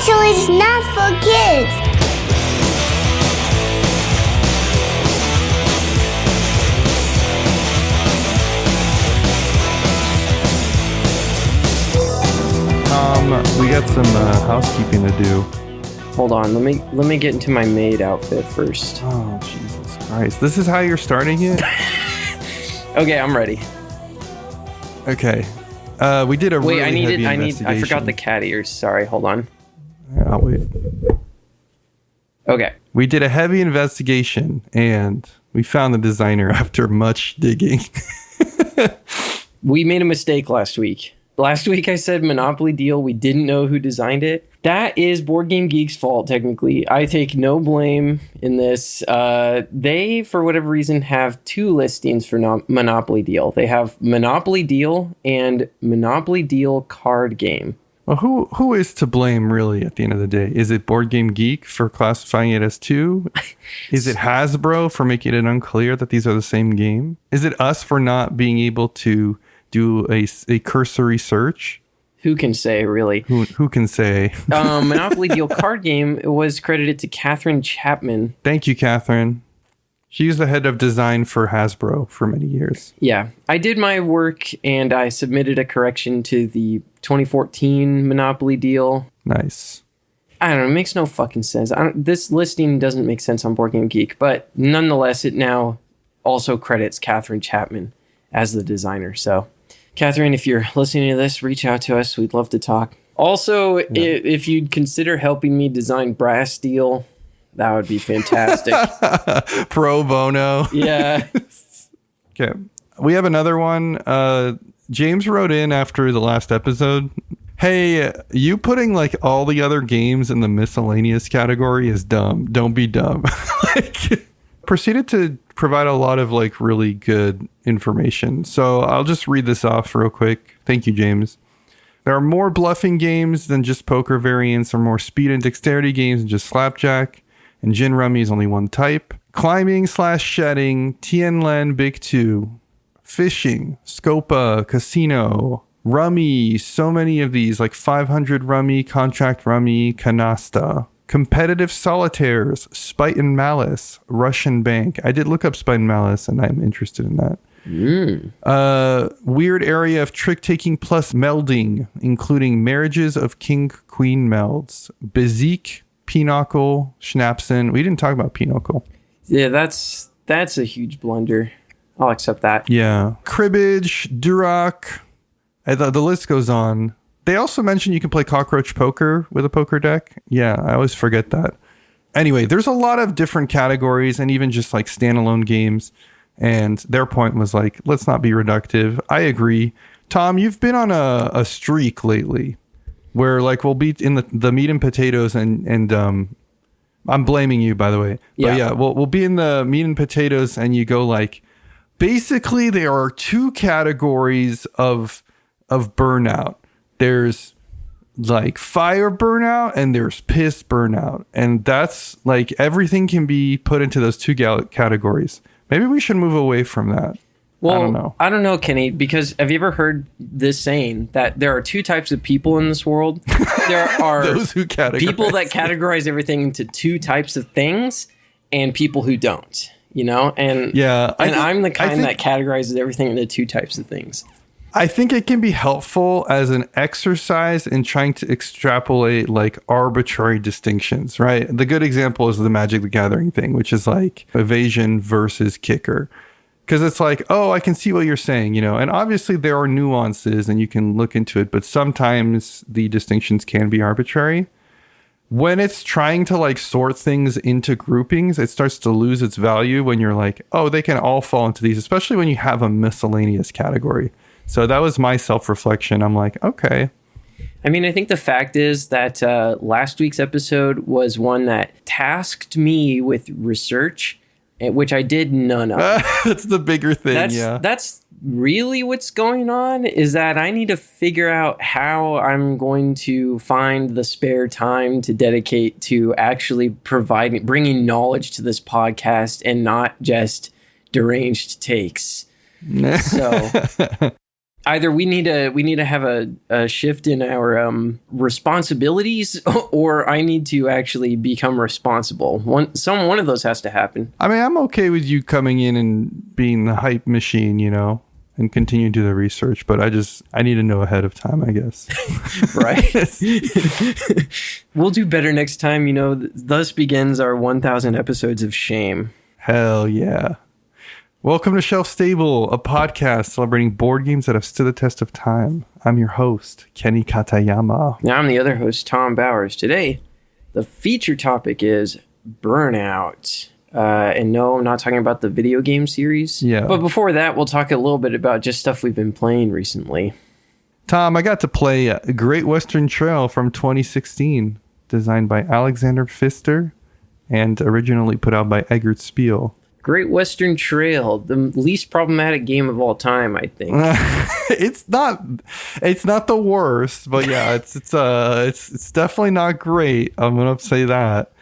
So it's not for kids. We got some housekeeping to do. Hold on, let me get into my maid outfit first. Oh, Jesus Christ. This is how you're starting it? Okay, I'm ready. Okay. We did a Wait, really heavy investigation. I forgot the cat ears. Sorry, hold on. I'll wait. Okay. We did a heavy investigation, and we found the designer after much digging. We made a mistake last week. Last week I said Monopoly Deal. We didn't know who designed it. That is Board Game Geek's fault, technically. I take no blame in this. They, for whatever reason, have two listings for Monopoly Deal. They have Monopoly Deal and Monopoly Deal Card Game. Well, who is to blame, really, at the end of the day? Is it Board Game Geek for classifying it as two? Is it Hasbro for making it unclear that these are the same game? Is it us for not being able to do a cursory search? Who can say, really? Who can say? Monopoly Deal Card Game was credited to Catherine Chapman. Thank you, Catherine. She's the head of design for Hasbro for many years. Yeah. I did my work, and I submitted a correction to the 2014 Monopoly Deal. Nice. I don't know. It makes no fucking sense. This listing doesn't make sense on Board Game Geek, but nonetheless, it now also credits Catherine Chapman as the designer. So, Catherine, if you're listening to this, reach out to us. We'd love to talk. Also, if you'd consider helping me design Brass Deal, that would be fantastic. Pro bono. Yeah. Okay. We have another one. James wrote in after the last episode. Hey, you putting like all the other games in the miscellaneous category is dumb. Don't be dumb. Proceeded to provide a lot of like really good information. So I'll just read this off real quick. Thank you, James. There are more bluffing games than just poker variants. There are more speed and dexterity games than just slapjack. And gin rummy is only one type. Climbing/shedding, Tianlen Big 2, fishing, Scopa, casino, rummy, so many of these, like 500 rummy, contract rummy, canasta. Competitive solitaires, Spite and Malice, Russian Bank. I did look up Spite and Malice, and I'm interested in that. Weird area of trick-taking plus melding, including marriages of king-queen melds. Bezique, Pinochle, Schnapsen. We didn't talk about Pinochle. Yeah, that's a huge blunder. I'll accept that. Yeah. Cribbage, Duroc. The list goes on. They also mentioned you can play cockroach poker with a poker deck. Yeah, I always forget that. Anyway, there's a lot of different categories and even just like standalone games. And their point was like, let's not be reductive. I agree. Tom, you've been on a streak lately where like we'll be in the meat and potatoes and I'm blaming you, by the way. Yeah. But yeah, we'll be in the meat and potatoes and you go like, basically there are two categories of burnout. There's like fire burnout and there's piss burnout. And that's like everything can be put into those two categories. Maybe we should move away from that. Well, I don't know, Kenny, because have you ever heard this saying that there are two types of people in this world? There are those who people that categorize everything into two types of things and people who don't, you know? And yeah, I'm the kind that categorizes everything into two types of things. I think it can be helpful as an exercise in trying to extrapolate like arbitrary distinctions, right? The good example is the Magic the Gathering thing, which is like evasion versus kicker. Because it's like, oh, I can see what you're saying, you know, and obviously there are nuances and you can look into it, but sometimes the distinctions can be arbitrary. When it's trying to like sort things into groupings, it starts to lose its value when you're like, oh, they can all fall into these, especially when you have a miscellaneous category. So that was my self-reflection. I'm like, okay. I mean, I think the fact is that last week's episode was one that tasked me with research, which I did none of. That's the bigger thing, That's really what's going on, is that I need to figure out how I'm going to find the spare time to dedicate to actually bringing knowledge to this podcast and not just deranged takes. So... Either we need to have a shift in our responsibilities, or I need to actually become responsible. One of those has to happen. I mean, I'm okay with you coming in and being the hype machine, and continue to do the research, but I need to know ahead of time, I guess. Right. We'll do better next time. Thus begins our 1,000 episodes of shame. Hell yeah. Welcome to Shelf Stable, a podcast celebrating board games that have stood the test of time. I'm your host, Kenny Katayama. Now I'm the other host, Tom Bowers. Today, the feature topic is Burnout. And no, I'm not talking about the video game series. Yeah. But before that, we'll talk a little bit about just stuff we've been playing recently. Tom, I got to play Great Western Trail from 2016, designed by Alexander Pfister and originally put out by eggertspiele. Great Western Trail, the least problematic game of all time, I think. It's not the worst, but yeah, it's definitely not great. I'm gonna say that.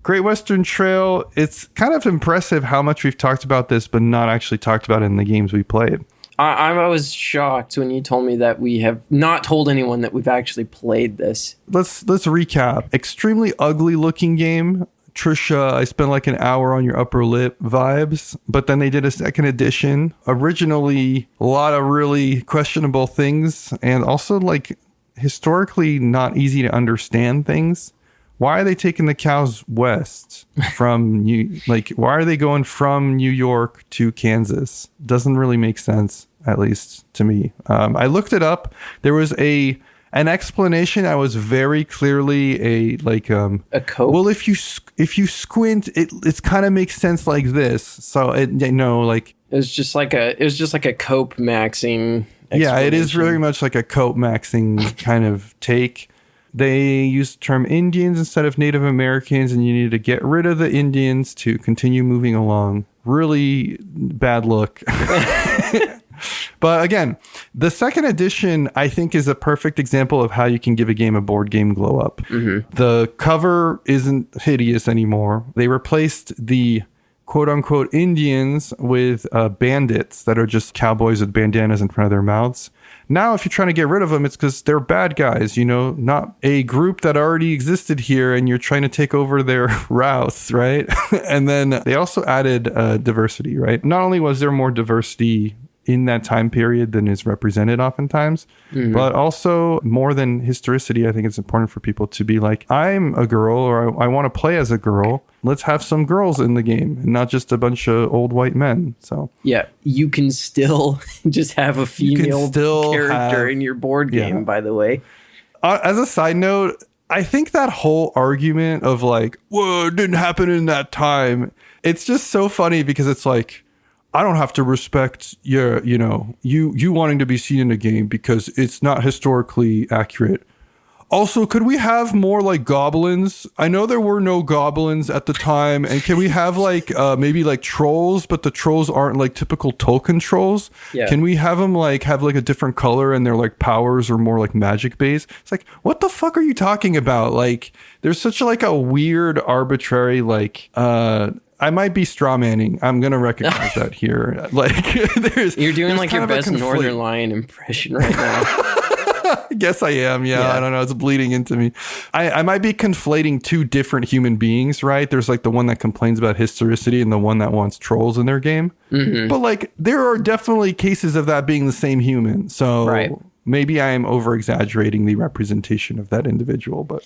Great Western Trail, it's kind of impressive how much we've talked about this, but not actually talked about it in the games we played. I was shocked when you told me that we have not told anyone that we've actually played this. Let's recap. Extremely ugly looking game. Trisha, I spent like an hour on your upper lip vibes, but then they did a second edition. Originally, a lot of really questionable things, and also like historically not easy to understand things. Why are they taking the cows west from why are they going from New York to Kansas? Doesn't really make sense, at least to me. I looked it up. There was an explanation. I was very clearly a cope. Well, if you squint, it kind of makes sense like this. So it was just like a cope maxing. Yeah, it is very much like a cope maxing kind of take. They used the term Indians instead of Native Americans, and you needed to get rid of the Indians to continue moving along. Really bad look. But again, the second edition, I think, is a perfect example of how you can give a game a board game glow up. Mm-hmm. The cover isn't hideous anymore. They replaced the quote-unquote Indians with bandits that are just cowboys with bandanas in front of their mouths. Now, if you're trying to get rid of them, it's because they're bad guys, not a group that already existed here, and you're trying to take over their routes, right? And then they also added diversity, right? Not only was there more diversity in that time period than is represented oftentimes, but also more than historicity. I think it's important for people to be like, I'm a girl, or I want to play as a girl. Let's have some girls in the game and not just a bunch of old white men. So yeah, you can still just have a female character in your board game, by the way. As a side note, I think that whole argument of like, whoa, it didn't happen in that time. It's just so funny because it's like, I don't have to respect your, you wanting to be seen in a game because it's not historically accurate. Also, could we have more like goblins? I know there were no goblins at the time. And can we have maybe like trolls, but the trolls aren't like typical Tolkien trolls? Yeah. Can we have them have a different color and their like powers are more like magic based? It's like, what the fuck are you talking about? Like, there's such a weird arbitrary I might be straw manning. I'm gonna recognize that here. You're doing like your best Northern Lion impression right now. I guess I am. Yeah, I don't know. It's bleeding into me. I might be conflating two different human beings, right? There's the one that complains about historicity and the one that wants trolls in their game. Mm-hmm. But there are definitely cases of that being the same human. So maybe I am over exaggerating the representation of that individual, but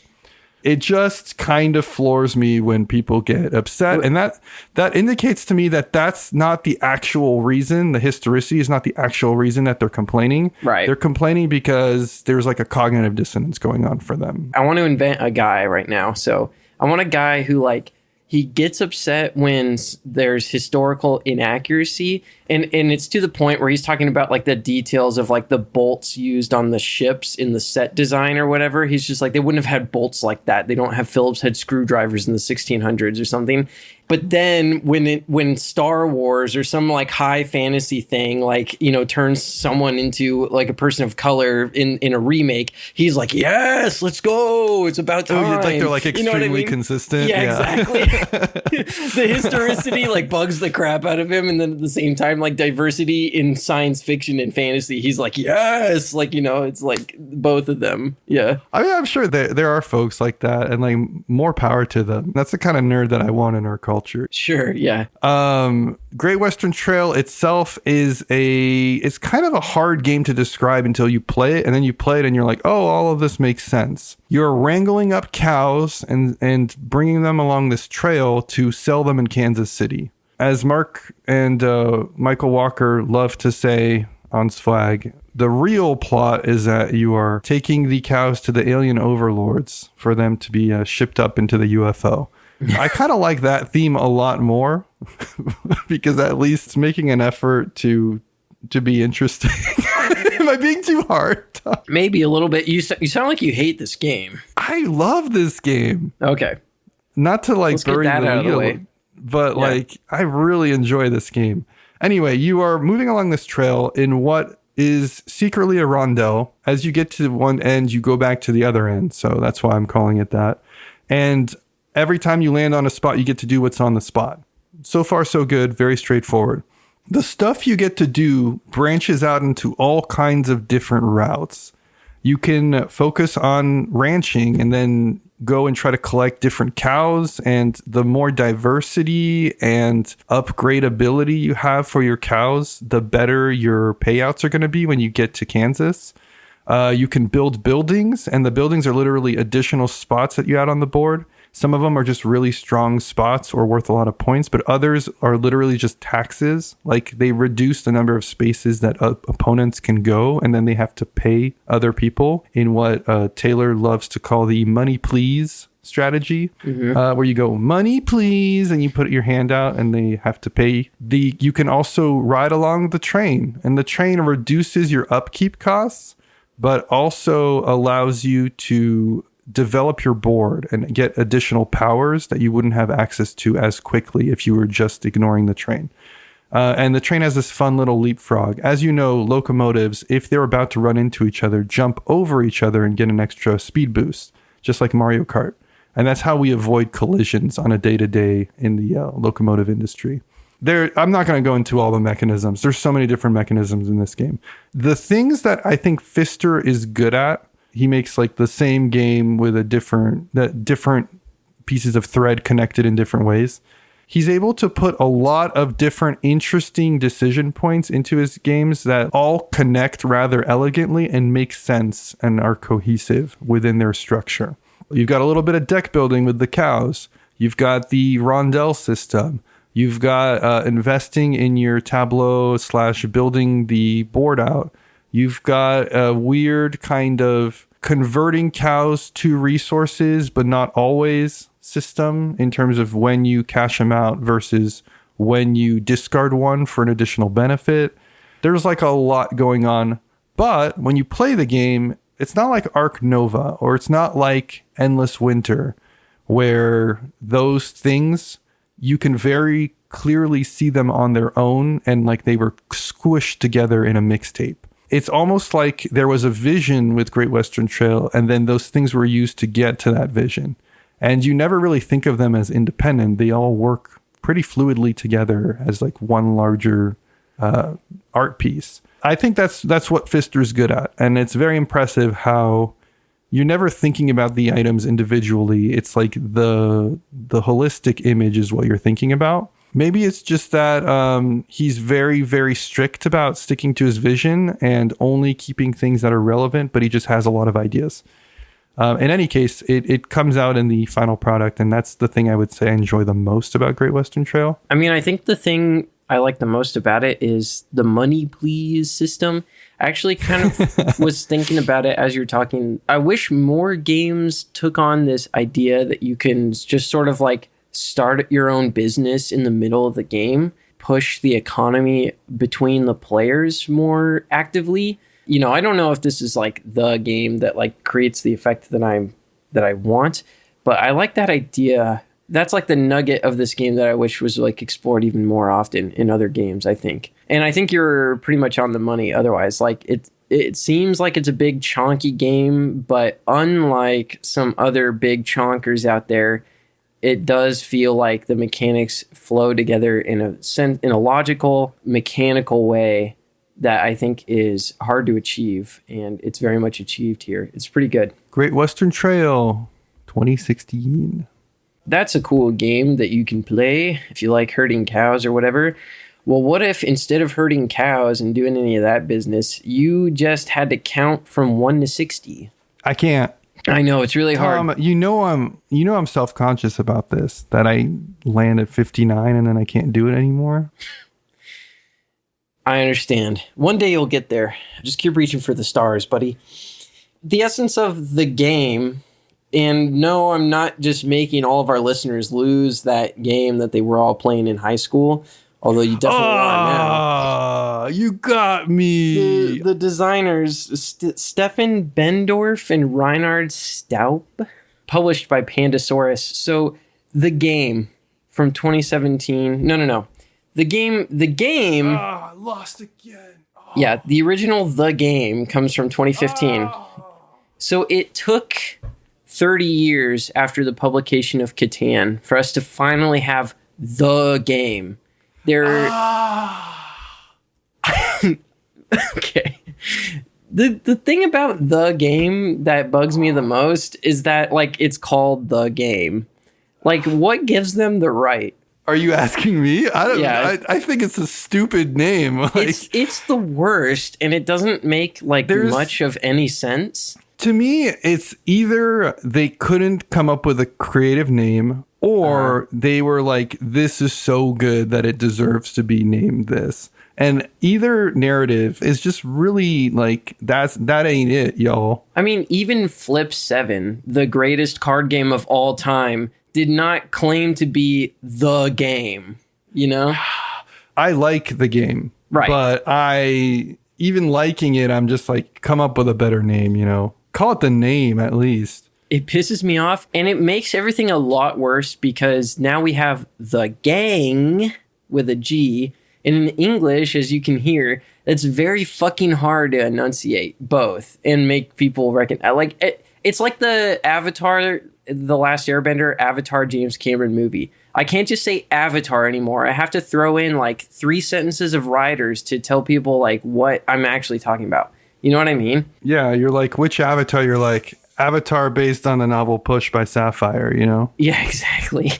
it just kind of floors me when people get upset. And that indicates to me that that's not the actual reason. The historicity is not the actual reason that they're complaining. Right. They're complaining because there's a cognitive dissonance going on for them. I want to invent a guy right now. So I want a guy who he gets upset when there's historical inaccuracy, and it's to the point where he's talking about the details of the bolts used on the ships in the set design or whatever. He's just they wouldn't have had bolts like that. They don't have Phillips head screwdrivers in the 1600s or something. But then when Star Wars or some like high fantasy thing, like, you know, turns someone into like a person of color in a remake, he's like, yes, let's go. It's about time. Oh, like they're like extremely you know what I mean? consistent. Yeah, exactly. The historicity like bugs the crap out of him. And then at the same time, like diversity in science fiction and fantasy, he's like, yes, like, you know, it's like both of them. Yeah. I mean, I'm sure there are folks like that, and like more power to them. That's the kind of nerd that I want in our culture. Sure. Yeah. Great Western Trail itself it's kind of a hard game to describe until you play it, and then you play it and you're like, oh, all of this makes sense. You're wrangling up cows and bringing them along this trail to sell them in Kansas City. As Mark and Michael Walker love to say on Swag, the real plot is that you are taking the cows to the alien overlords for them to be shipped up into the UFO. I kind of like that theme a lot more because at least it's making an effort to be interesting. Am I being too hard? Maybe a little bit. You sound like you hate this game. I love this game. Okay. Not to like Let's bury get that out of the lead, way. but like I really enjoy this game. Anyway, you are moving along this trail in what is secretly a rondel. As you get to one end, you go back to the other end. So that's why I'm calling it that. And every time you land on a spot, you get to do what's on the spot. So far, so good. Very straightforward. The stuff you get to do branches out into all kinds of different routes. You can focus on ranching and then go and try to collect different cows. And the more diversity and upgradability you have for your cows, the better your payouts are going to be when you get to Kansas. You can build buildings, and the buildings are literally additional spots that you add on the board. Some of them are just really strong spots or worth a lot of points, but others are literally just taxes. Like they reduce the number of spaces that opponents can go, and then they have to pay other people in what Taylor loves to call the money please strategy, where you go money please, and you put your hand out and they have to pay. You can also ride along the train, and the train reduces your upkeep costs, but also allows you to develop your board and get additional powers that you wouldn't have access to as quickly if you were just ignoring the train. And the train has this fun little leapfrog. As you know, locomotives, if they're about to run into each other, jump over each other and get an extra speed boost, just like Mario Kart. And that's how we avoid collisions on a day-to-day in the locomotive industry. I'm not going to go into all the mechanisms. There's so many different mechanisms in this game. The things that I think Pfister is good at, he makes like the same game with different pieces of thread connected in different ways. He's able to put a lot of different interesting decision points into his games that all connect rather elegantly and make sense and are cohesive within their structure. You've got a little bit of deck building with the cows. You've got the rondel system. You've got investing in your tableau / building the board out. You've got a weird kind of converting cows to resources, but not always system in terms of when you cash them out versus when you discard one for an additional benefit. There's like a lot going on. But when you play the game, it's not like Arc Nova or it's not like Endless Winter, where those things, you can very clearly see them on their own and like they were squished together in a mixtape. It's almost like there was a vision with Great Western Trail, and then those things were used to get to that vision. And you never really think of them as independent. They all work pretty fluidly together as like one larger art piece. I think that's what Pfister's good at. And it's very impressive how you're never thinking about the items individually. It's like the holistic image is what you're thinking about. Maybe it's just that he's very, very strict about sticking to his vision and only keeping things that are relevant, but he just has a lot of ideas. In any case, it comes out in the final product, and that's the thing I would say I enjoy the most about Great Western Trail. I mean, I think the thing I like the most about it is the money please system. I actually kind of was thinking about it as you're talking. I wish more games took on this idea that you can just sort of like start your own business in the middle of the game, push the economy between the players more actively. You know, I don't know if this is like the game that like creates the effect that I want, but I like that idea That's like the nugget of this game that I wish was like explored even more often in other games, I think. And I think you're pretty much on the money otherwise. Like it seems like it's a big chunky game, but unlike some other big chonkers out there, it does feel like the mechanics flow together in a logical, mechanical way that I think is hard to achieve, and it's very much achieved here. It's pretty good. Great Western Trail 2016. That's a cool game that you can play if you like herding cows or whatever. Well, what if instead of herding cows and doing any of that business, you just had to count from 1 to 60? I can't. I know, it's really hard. You know I'm self-conscious about this, that I land at 59 and then I can't do it anymore. I understand. One day you'll get there. Just keep reaching for the stars, buddy. The essence of the game, and no, I'm not just making all of our listeners lose that game that they were all playing in high school, although you definitely are now. You got me. The designers, Steffen, Benndorf, and Reinhard, Staupe, published by Pandasaurus. So the game from 2017. No. The game. I lost again. Oh. Yeah, the original The Game comes from 2015. So it took 30 years after the publication of Catan for us to finally have The Game. Okay. The thing about The Game that bugs me the most is that, like, it's called The Game. Like, what gives them the right? Are you asking me? I don't. Yeah. I think it's a stupid name. Like, it's the worst, and it doesn't make much of any sense. To me, it's either they couldn't come up with a creative name, or they were like, "This is so good that it deserves to be named this." And either narrative is just really like that ain't it, y'all. I mean, even Flip 7, the greatest card game of all time, did not claim to be the game, you know? I like the game. Right. But even liking it, I'm just like, come up with a better name, you know? Call it the name at least. It pisses me off, and it makes everything a lot worse because now we have the gang with a G. And in English, as you can hear, it's very fucking hard to enunciate both and make people recognize. Like, it's like the Avatar, The Last Airbender, Avatar James Cameron movie. I can't just say Avatar anymore. I have to throw in like 3 sentences of writers to tell people like what I'm actually talking about. You know what I mean? Yeah, you're like, which Avatar? You're like, Avatar based on the novel Push by Sapphire, you know? Yeah, exactly.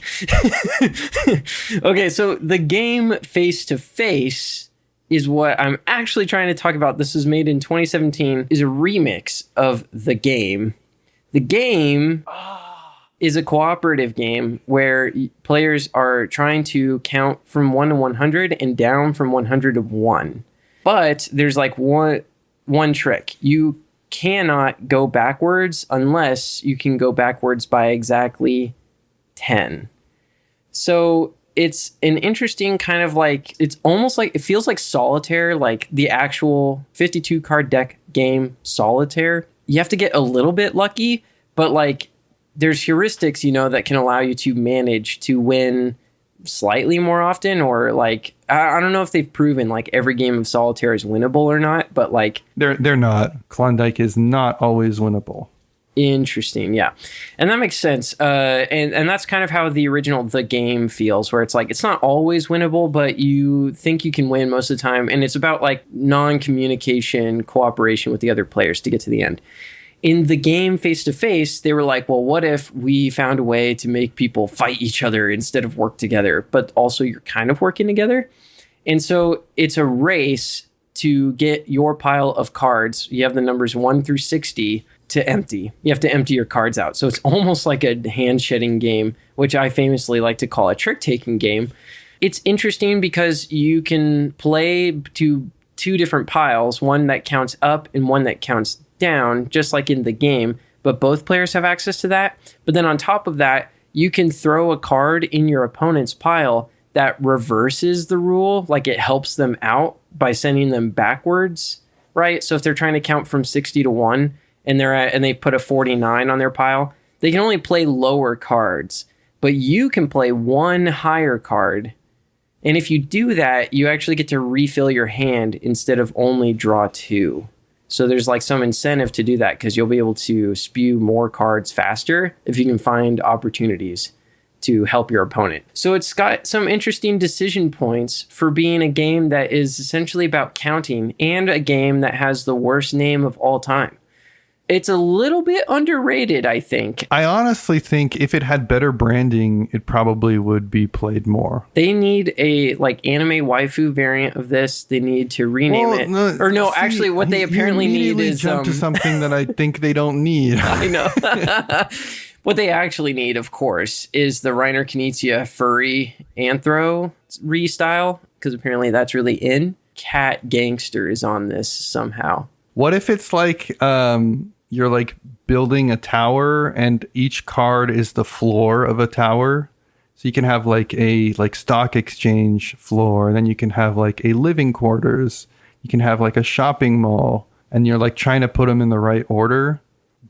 Okay, so the game Face to Face is what I'm actually trying to talk about. This was made in 2017, is a remix of The Game. The Game is a cooperative game where players are trying to count from 1 to 100 and down from 100 to 1. But there's like one trick. You cannot go backwards unless you can go backwards by exactly 10. So it's an interesting kind of like, it's almost like, it feels like Solitaire, like the actual 52 card deck game Solitaire. You have to get a little bit lucky, but like there's heuristics, you know, that can allow you to manage to win slightly more often, or like I don't know if they've proven like every game of Solitaire is winnable or not, but like they're not. Klondike is not always winnable. Interesting, yeah, and that makes sense. And that's kind of how the original The Game feels, where it's like it's not always winnable, but you think you can win most of the time, and it's about like non-communication, cooperation with the other players to get to the end. In The Game Face to Face, they were like, well, what if we found a way to make people fight each other instead of work together, but also you're kind of working together? And so it's a race to get your pile of cards. You have the numbers 1 through 60 to empty. You have to empty your cards out. So it's almost like a hand-shedding game, which I famously like to call a trick-taking game. It's interesting because you can play to 2 different piles, one that counts up and one that counts down, just like in The Game, but both players have access to that. But then on top of that, you can throw a card in your opponent's pile that reverses the rule, like it helps them out by sending them backwards, right? So if they're trying to count from 60 to 1 and they put a 49 on their pile, they can only play lower cards. but you can play one higher card. And if you do that, you actually get to refill your hand instead of only draw 2. So there's like some incentive to do that because you'll be able to spew more cards faster if you can find opportunities to help your opponent. So it's got some interesting decision points for being a game that is essentially about counting and a game that has the worst name of all time. It's a little bit underrated, I think. I honestly think if it had better branding, it probably would be played more. They need a like anime waifu variant of this. They need to rename it. Actually, what they apparently need is jump to something that I think they don't need. I know. What they actually need, of course, is the Reiner Knizia furry anthro restyle, because apparently that's really in. Cat Gangster is on this somehow. What if it's like you're like building a tower and each card is the floor of a tower? So you can have like a stock exchange floor, and then you can have like a living quarters. You can have like a shopping mall, and you're like trying to put them in the right order.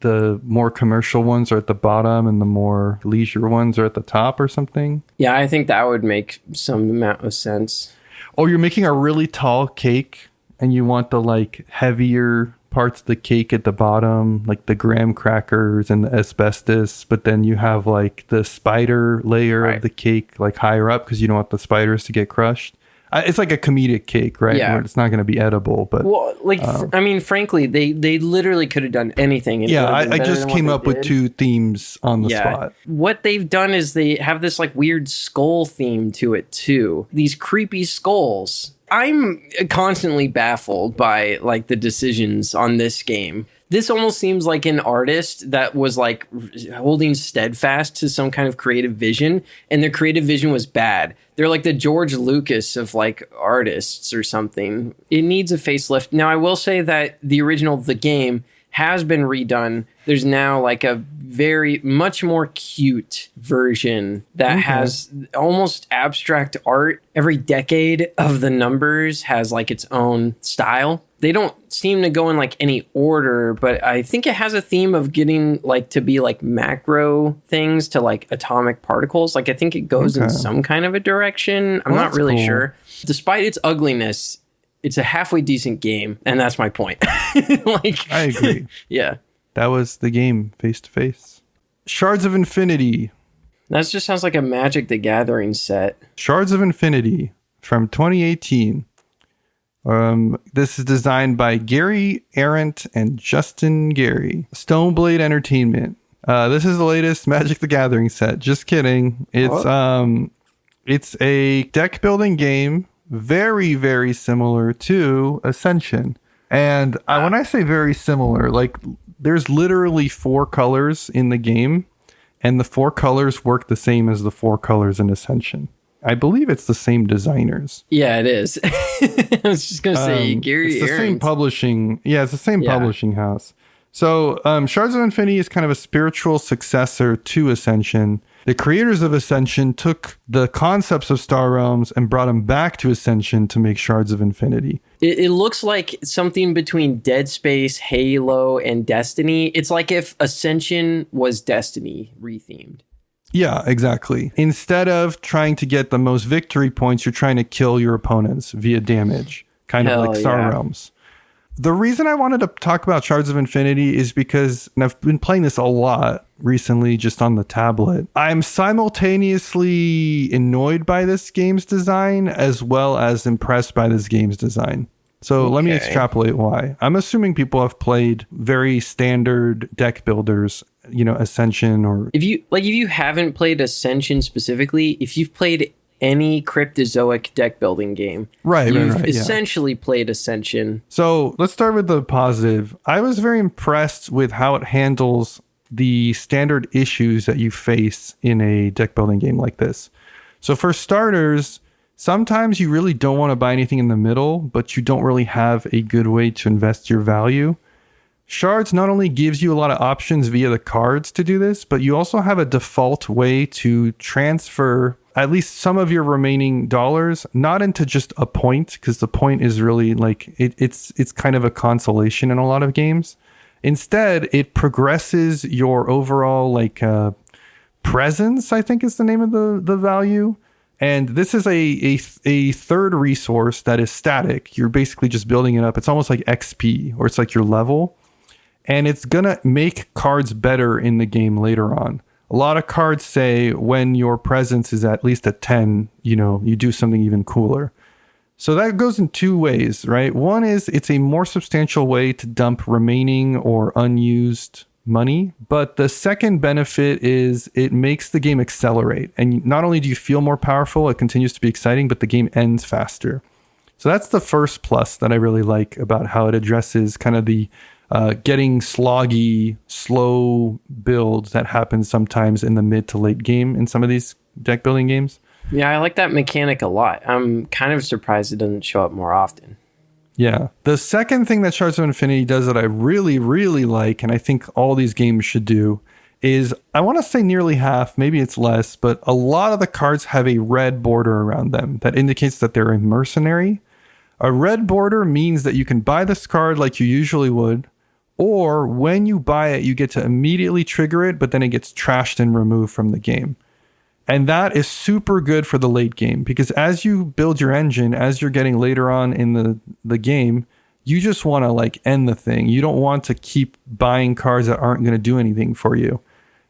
The more commercial ones are at the bottom and the more leisure ones are at the top or something. Yeah, I think that would make some amount of sense. Or you're making a really tall cake and you want the like heavier parts of the cake at the bottom, like the graham crackers and the asbestos, but then you have like the spider layer of the cake like higher up because you don't want the spiders to get crushed. It's like a comedic cake, right? Yeah. Where it's not going to be edible, but frankly, they literally could have done anything. I just came up with 2 themes on the spot. What they've done is they have this like weird skull theme to it too. These creepy skulls. I'm constantly baffled by like the decisions on this game. This almost seems like an artist that was like holding steadfast to some kind of creative vision, and their creative vision was bad. They're like the George Lucas of like artists or something. It needs a facelift. Now, I will say that the original The Game has been redone. There's now like a very much more cute version that has almost abstract art. Every decade of the numbers has like its own style. They don't seem to go in like any order, but I think it has a theme of getting like to be like macro things to like atomic particles. Like I think it goes in some kind of a direction. I'm not really sure. Despite its ugliness, it's a halfway decent game, and that's my point. I agree. Yeah. That was The Game face to face. Shards of Infinity. That just sounds like a Magic the Gathering set. Shards of Infinity from 2018. This is designed by Gary Arant and Justin Gary. Stoneblade Entertainment. This is the latest Magic the Gathering set. Just kidding. It's a deck building game, very, very similar to Ascension. And when I say very similar, like there's literally 4 colors in the game, and the 4 colors work the same as the 4 colors in Ascension. I believe it's the same designers. Yeah, it is. I was just going to say Gary It's the same publishing. Yeah, it's the same publishing house. So Shards of Infinity is kind of a spiritual successor to Ascension. The creators of Ascension took the concepts of Star Realms and brought them back to Ascension to make Shards of Infinity. It looks like something between Dead Space, Halo, and Destiny. It's like if Ascension was Destiny rethemed. Yeah, exactly. Instead of trying to get the most victory points, you're trying to kill your opponents via damage, kind of like Star Realms. The reason I wanted to talk about Shards of Infinity is because, and I've been playing this a lot recently just on the tablet, I'm simultaneously annoyed by this game's design as well as impressed by this game's design. So let me extrapolate why. I'm assuming people have played very standard deck builders, Ascension or... If you haven't played Ascension specifically, if you've played any cryptozoic deck building game, you've essentially played Ascension. So let's start with the positive. I was very impressed with how it handles the standard issues that you face in a deck building game like this. So for starters, sometimes you really don't want to buy anything in the middle, but you don't really have a good way to invest your value. Shards not only gives you a lot of options via the cards to do this, but you also have a default way to transfer at least some of your remaining dollars, not into just a point, because the point is really like, it's kind of a consolation in a lot of games. Instead, it progresses your overall presence, I think is the name of the value. And this is a third resource that is static. You're basically just building it up. It's almost like XP, or it's like your level. And it's going to make cards better in the game later on. A lot of cards say when your presence is at least at 10, you do something even cooler. So that goes in two ways, right? One is it's a more substantial way to dump remaining or unused money. But the second benefit is it makes the game accelerate. And not only do you feel more powerful, it continues to be exciting, but the game ends faster. So that's the first plus that I really like about how it addresses kind of the getting sloggy, slow builds that happens sometimes in the mid to late game in some of these deck building games. Yeah, I like that mechanic a lot. I'm kind of surprised it doesn't show up more often. Yeah. The second thing that Shards of Infinity does that I really, really like, and I think all these games should do, is I want to say nearly half, maybe it's less, but a lot of the cards have a red border around them that indicates that they're a mercenary. A red border means that you can buy this card like you usually would, or when you buy it, you get to immediately trigger it, but then it gets trashed and removed from the game. And that is super good for the late game, because as you build your engine, as you're getting later on in the game, you just want to like end the thing. You don't want to keep buying cards that aren't going to do anything for you.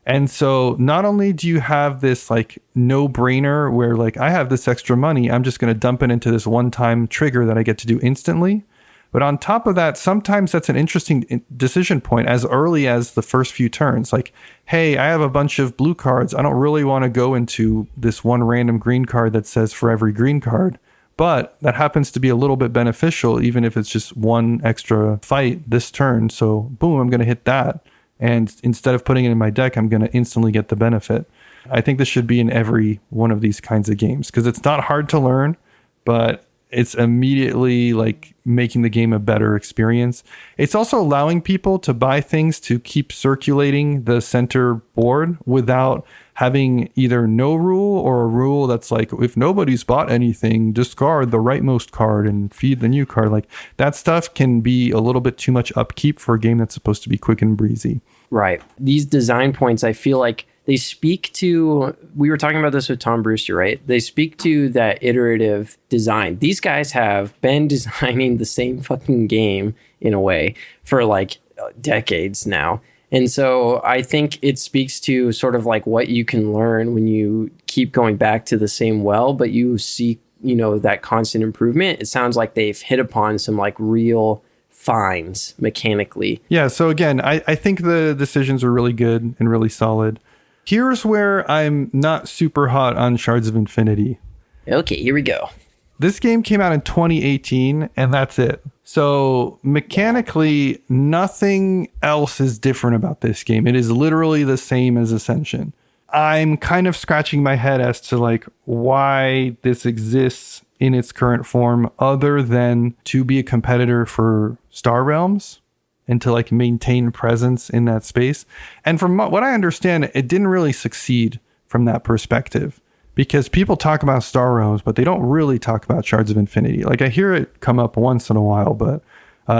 And so not only do you have this like no brainer where like I have this extra money, I'm just going to dump it into this one-time trigger that I get to do instantly. But on top of that, sometimes that's an interesting decision point as early as the first few turns. Like, hey, I have a bunch of blue cards. I don't really want to go into this one random green card that says for every green card. But that happens to be a little bit beneficial, even if it's just one extra fight this turn. So boom, I'm going to hit that. And instead of putting it in my deck, I'm going to instantly get the benefit. I think this should be in every one of these kinds of games because it's not hard to learn, but it's immediately like making the game a better experience. It's also allowing people to buy things to keep circulating the center board without having either no rule or a rule that's like, if nobody's bought anything, discard the rightmost card and feed the new card. Like that stuff can be a little bit too much upkeep for a game that's supposed to be quick and breezy. Right. These design points, I feel like they speak to, we were talking about this with Tom Brewster, right? They speak to that iterative design. These guys have been designing the same fucking game in a way for like decades now. And so I think it speaks to sort of like what you can learn when you keep going back to the same well, but you see, that constant improvement. It sounds like they've hit upon some like real finds mechanically. Yeah. So again, I think the decisions are really good and really solid. Here's where I'm not super hot on Shards of Infinity. Okay, here we go. This game came out in 2018, and that's it. So mechanically, nothing else is different about this game. It is literally the same as Ascension. I'm kind of scratching my head as to like why this exists in its current form, other than to be a competitor for Star Realms and to like maintain presence in that space. And from what I understand, it didn't really succeed from that perspective. Because people talk about Star Realms, but they don't really talk about Shards of Infinity. Like I hear it come up once in a while, but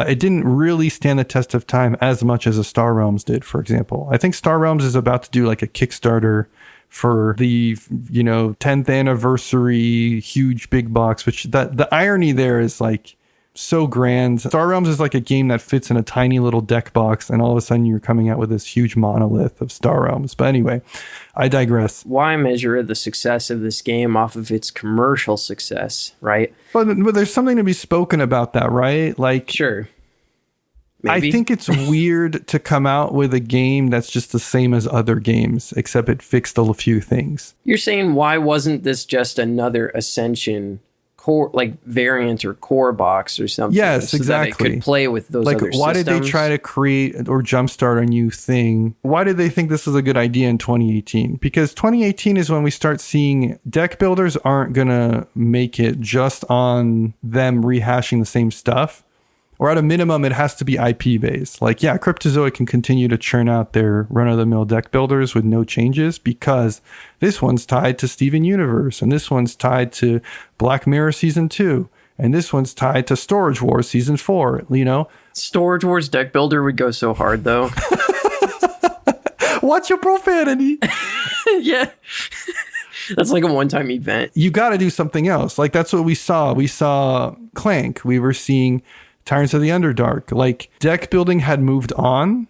it didn't really stand the test of time as much as a Star Realms did, for example. I think Star Realms is about to do like a Kickstarter for the 10th anniversary huge big box, which the irony there is like so grand. Star Realms is like a game that fits in a tiny little deck box, and all of a sudden you're coming out with this huge monolith of Star Realms. But anyway, I digress. Why measure the success of this game off of its commercial success, right? But there's something to be spoken about that, right? Like, sure. Maybe. I think it's weird to come out with a game that's just the same as other games, except it fixed a few things. You're saying, why wasn't this just another Ascension core, like variant or core box or something? Yes, so exactly. That it could play with those like, other why systems? did they try to create or jumpstart a new thing? Why did they think this was a good idea in 2018? Because 2018 is when we start seeing deck builders aren't going to make it just on them rehashing the same stuff. Or at a minimum, it has to be IP based. Like, yeah, Cryptozoic can continue to churn out their run-of-the-mill deck builders with no changes because this one's tied to Steven Universe, and this one's tied to Black Mirror Season 2, and this one's tied to Storage Wars Season 4, Storage Wars deck builder would go so hard, though. Watch your profanity. Yeah. That's like a one-time event. You got to do something else. Like, that's what we saw. We saw Clank. We were seeing Tyrants of the Underdark. Like, deck building had moved on.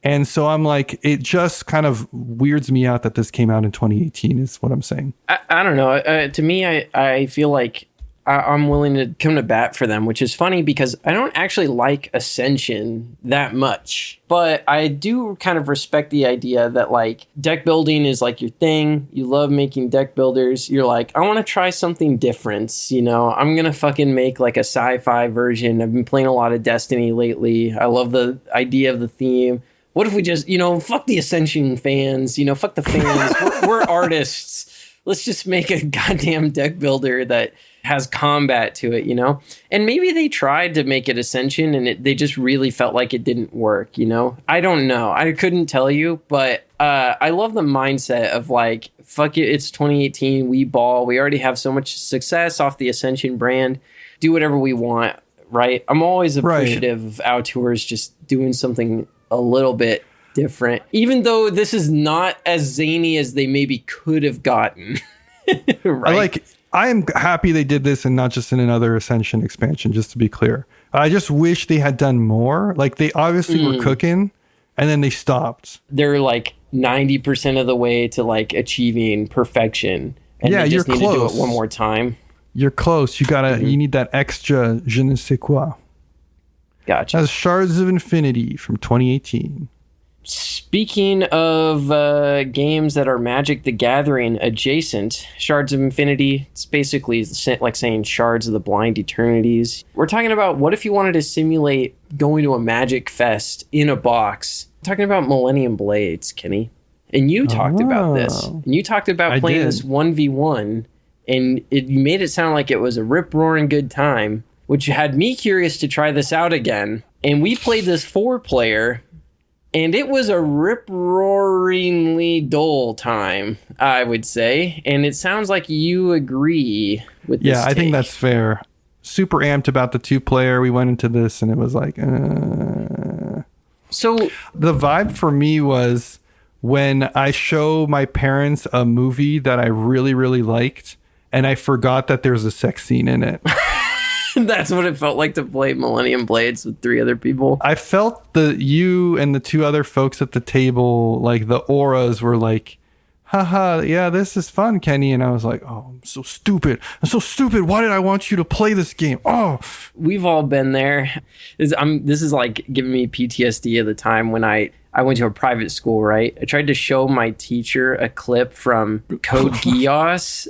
And so I'm like, it just kind of weirds me out that this came out in 2018 is what I'm saying. I don't know. To me, I feel like I'm willing to come to bat for them, which is funny because I don't actually like Ascension that much. But I do kind of respect the idea that like deck building is like your thing. You love making deck builders. You're like, I want to try something different. You know, I'm going to fucking make like a sci-fi version. I've been playing a lot of Destiny lately. I love the idea of the theme. What if we just, you know, fuck the Ascension fans, you know, fuck the fans. We're artists. Let's just make a goddamn deck builder that has combat to it, you know? And maybe they tried to make it Ascension and they just really felt like it didn't work, you know? I don't know. I couldn't tell you, but I love the mindset of like, fuck it, it's 2018, we ball. We already have so much success off the Ascension brand. Do whatever we want, right? I'm always appreciative of Outdoors just doing something a little bit different, even though this is not as zany as they maybe could have gotten. Right? I am happy they did this and not just in another Ascension expansion, just to be clear. I just wish they had done more. Like, they obviously were cooking and then they stopped. They're like 90% of the way to like achieving perfection. And yeah, they just you're need close. to do it one more time. You're close. You need that extra je ne sais quoi. Gotcha. That's Shards of Infinity from 2018. Speaking of games that are Magic the Gathering adjacent, Shards of Infinity, it's basically like saying Shards of the Blind Eternities. We're talking about what if you wanted to simulate going to a Magic Fest in a box. I'm talking about Millennium Blades, Kenny. And you talked about this. And you talked about playing this 1v1, and you made it sound like it was a rip-roaring good time, which had me curious to try this out again. And we played this 4-player, and it was a rip-roaringly dull time, I would say. And it sounds like you agree with this I think that's fair. Super amped about the 2-player. We went into this, and it was like... So the vibe for me was when I show my parents a movie that I really, really liked, and I forgot that there's a sex scene in it. That's what it felt like to play Millennium Blades with 3 other people. I felt you and the 2 other folks at the table, like the auras were like, haha, yeah, this is fun, Kenny. And I was like, oh, I'm so stupid. Why did I want you to play this game? Oh, we've all been there. This is like giving me PTSD of the time when I went to a private school, right? I tried to show my teacher a clip from Code Geass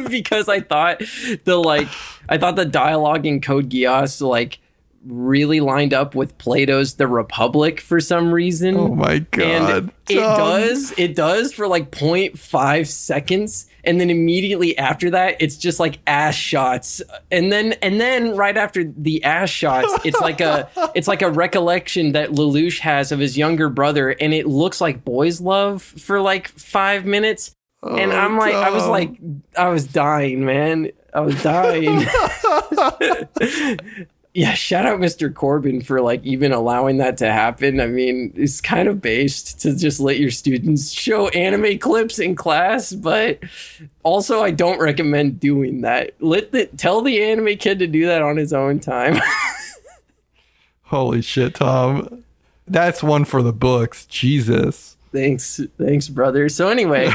because I thought the dialogue in Code Geass like really lined up with Plato's The Republic for some reason. Oh my god. And it does for like 0.5 seconds, and then immediately after that it's just like ass shots, and then right after the ass shots it's like a recollection that Lelouch has of his younger brother, and it looks like boys love for like 5 minutes. And I'm like, I was dying, man. I was dying. Yeah, shout out Mr. Corbin for like even allowing that to happen. I mean, it's kind of based to just let your students show anime clips in class, but also I don't recommend doing that. Tell the anime kid to do that on his own time. Holy shit, Tom. That's one for the books. Jesus. Thanks, brother. So anyway,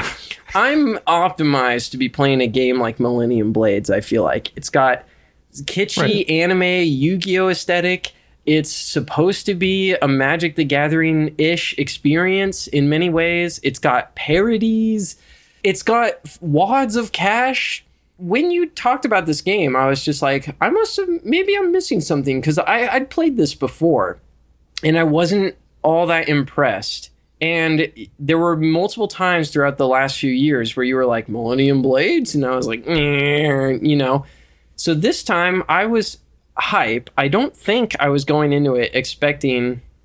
I'm optimized to be playing a game like Millennium Blades. I feel like it's got kitschy anime Yu-Gi-Oh aesthetic. It's supposed to be a Magic the Gathering-ish experience in many ways. It's got parodies. It's got wads of cash. When you talked about this game, I was just like, maybe I'm missing something, because I'd played this before and I wasn't all that impressed. And there were multiple times throughout the last few years where you were like, Millennium Blades? And I was like, you know. So this time I was hype. I don't think I was going into it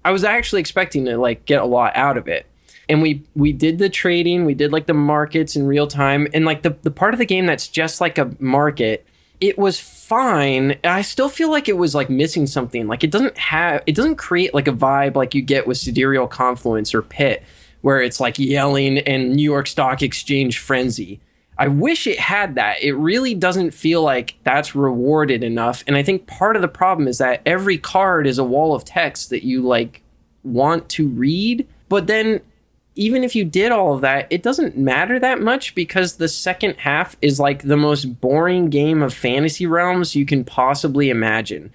I was actually expecting to like get a lot out of it. And we did the trading, we did like the markets in real time. And like the part of the game that's just like a market, it was fine. I still feel like it was like missing something. Like it doesn't create like a vibe like you get with Sidereal Confluence or Pit, where it's like yelling and New York Stock Exchange frenzy. I wish it had that. It really doesn't feel like that's rewarded enough. And I think part of the problem is that every card is a wall of text that you like want to read. But then even if you did all of that, it doesn't matter that much because the second half is like the most boring game of Fantasy Realms you can possibly imagine.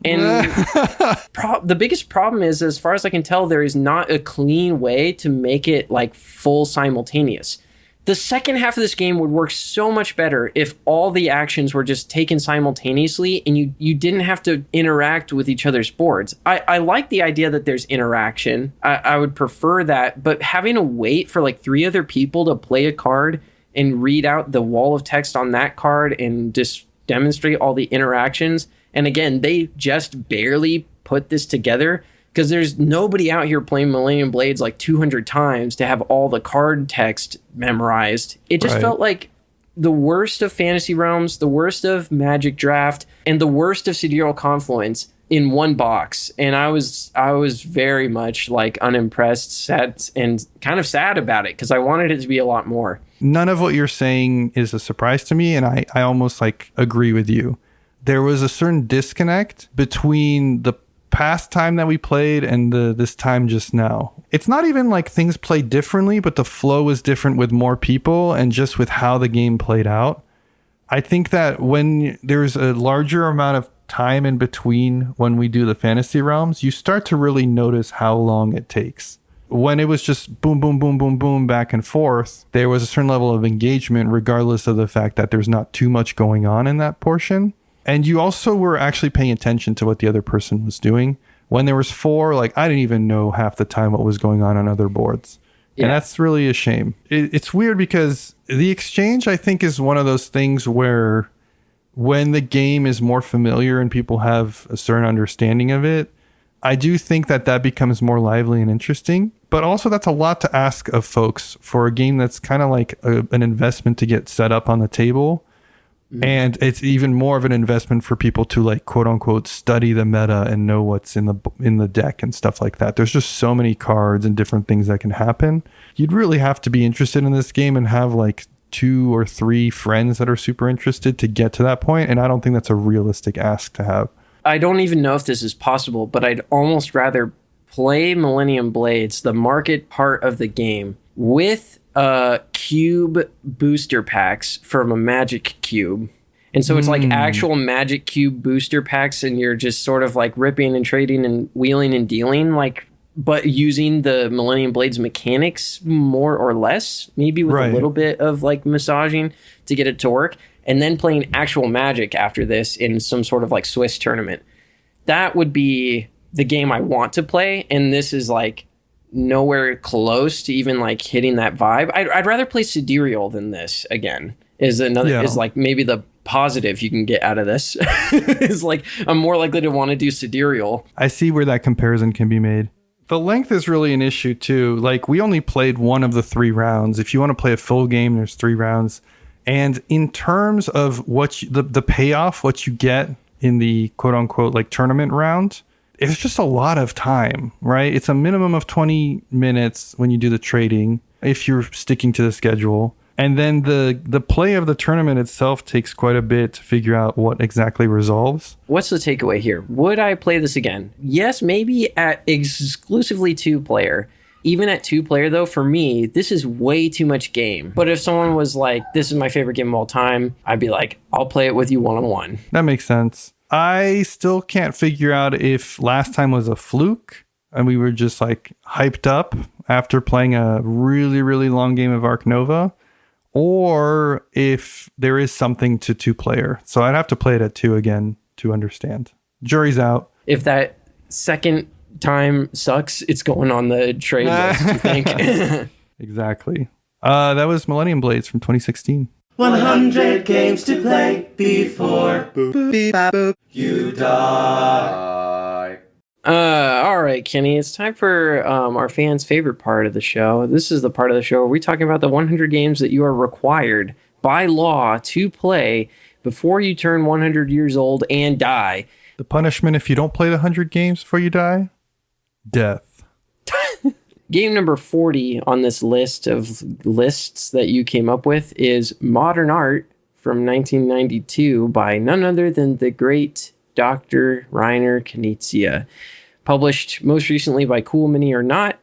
And the biggest problem is, as far as I can tell, there is not a clean way to make it like full simultaneous. The second half of this game would work so much better if all the actions were just taken simultaneously and you didn't have to interact with each other's boards. I like the idea that there's interaction. I would prefer that, but having to wait for like 3 other people to play a card and read out the wall of text on that card and just demonstrate all the interactions. And again, they just barely put this together, because there's nobody out here playing Millennium Blades like 200 times to have all the card text memorized. It just felt like the worst of Fantasy Realms, the worst of Magic Draft, and the worst of Sidereal Confluence in one box. And I was very much like unimpressed, sad, and kind of sad about it because I wanted it to be a lot more. None of what you're saying is a surprise to me, and I almost like agree with you. There was a certain disconnect between the past time that we played and this time just now. It's not even like things played differently, but the flow was different with more people and just with how the game played out. I think that when there's a larger amount of time in between when we do the Fantasy Realms, you start to really notice how long it takes. When it was just boom, boom, boom, boom, boom, back and forth, there was a certain level of engagement regardless of the fact that there's not too much going on in that portion. And you also were actually paying attention to what the other person was doing. When there was 4, like I didn't even know half the time what was going on other boards. Yeah. And that's really a shame. It's weird because the exchange, I think, is one of those things where when the game is more familiar and people have a certain understanding of it, I do think that becomes more lively and interesting. But also that's a lot to ask of folks for a game that's kind of like an investment to get set up on the table. And it's even more of an investment for people to like quote unquote study the meta and know what's in the deck and stuff like that. There's just so many cards and different things that can happen. You'd really have to be interested in this game and have like 2 or 3 friends that are super interested to get to that point. And I don't think that's a realistic ask to have. I don't even know if this is possible, but I'd almost rather play Millennium Blades, the market part of the game, with cube booster packs from a Magic Cube. And so it's like actual Magic Cube booster packs, and you're just sort of like ripping and trading and wheeling and dealing, like, but using the Millennium Blades mechanics more or less, maybe with a little bit of like massaging to get it to work, and then playing actual Magic after this in some sort of like Swiss tournament. That would be the game I want to play, and this is like nowhere close to even like hitting that vibe. I'd rather play Sidereal than this again. Is like maybe the positive you can get out of this. Is like I'm more likely to want to do Sidereal. I see where that comparison can be made. The length is really an issue too. Like we only played one of the 3 rounds. If you want to play a full game, there's 3 rounds. And in terms of what the payoff, what you get in the quote unquote like tournament round, it's just a lot of time, right? It's a minimum of 20 minutes when you do the trading, if you're sticking to the schedule. And then the play of the tournament itself takes quite a bit to figure out what exactly resolves. What's the takeaway here? Would I play this again? Yes, maybe at exclusively 2-player. Even at 2-player, though, for me, this is way too much game. But if someone was like, this is my favorite game of all time, I'd be like, I'll play it with you one-on-one. That makes sense. I still can't figure out if last time was a fluke and we were just like hyped up after playing a really, really long game of Arc Nova, or if there is something to 2-player. So I'd have to play it at 2 again to understand. Jury's out. If that second time sucks, it's going on the trade list, you think? Exactly. That was Millennium Blades from 2016. 100 games to play before you die. All right, Kenny, it's time for our fans' favorite part of the show. This is the part of the show where we talk about the 100 games that you are required by law to play before you turn 100 years old and die. The punishment if you don't play the 100 games before you die? Death. Game number 40 on this list of lists that you came up with is Modern Art from 1992 by none other than the great Dr. Reiner Knizia, published most recently by Cool Mini or Not.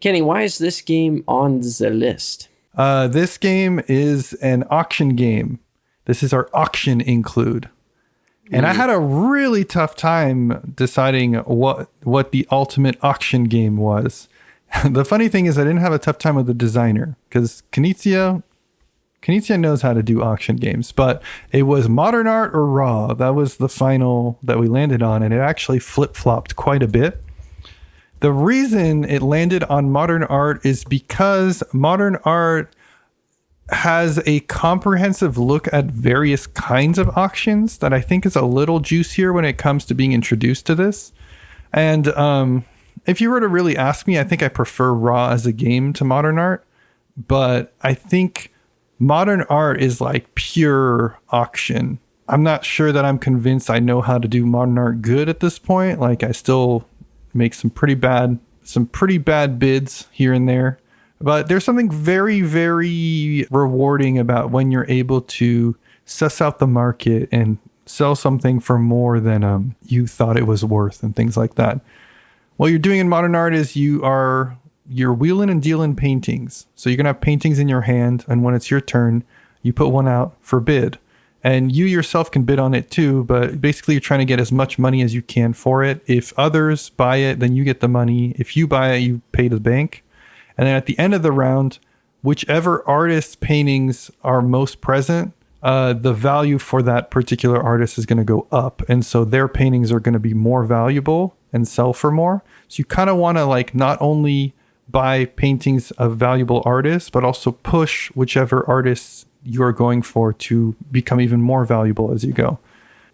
Kenny, why is this game on the list? This game is an auction game. This is our auction include. And I had a really tough time deciding what the ultimate auction game was. The funny thing is I didn't have a tough time with the designer because Knizia knows how to do auction games, but it was Modern Art or Raw. That was the final that we landed on, and it actually flip-flopped quite a bit. The reason it landed on Modern Art is because Modern Art has a comprehensive look at various kinds of auctions that I think is a little juicier when it comes to being introduced to this. And if you were to really ask me, I think I prefer Raw as a game to Modern Art, but I think Modern Art is like pure auction. I'm not sure that I'm convinced I know how to do Modern Art good at this point. Like, I still make some pretty bad bids here and there. But there's something very, very rewarding about when you're able to suss out the market and sell something for more than you thought it was worth and things like that. What you're doing in Modern Art is you're wheeling and dealing paintings. So you're going to have paintings in your hand, and when it's your turn, you put one out for bid. And you yourself can bid on it too, but basically you're trying to get as much money as you can for it. If others buy it, then you get the money. If you buy it, you pay the bank. And then at the end of the round, whichever artist's paintings are most present, the value for that particular artist is going to go up. And so their paintings are going to be more valuable and sell for more. So you kind of want to like not only buy paintings of valuable artists, but also push whichever artists you're going for to become even more valuable as you go.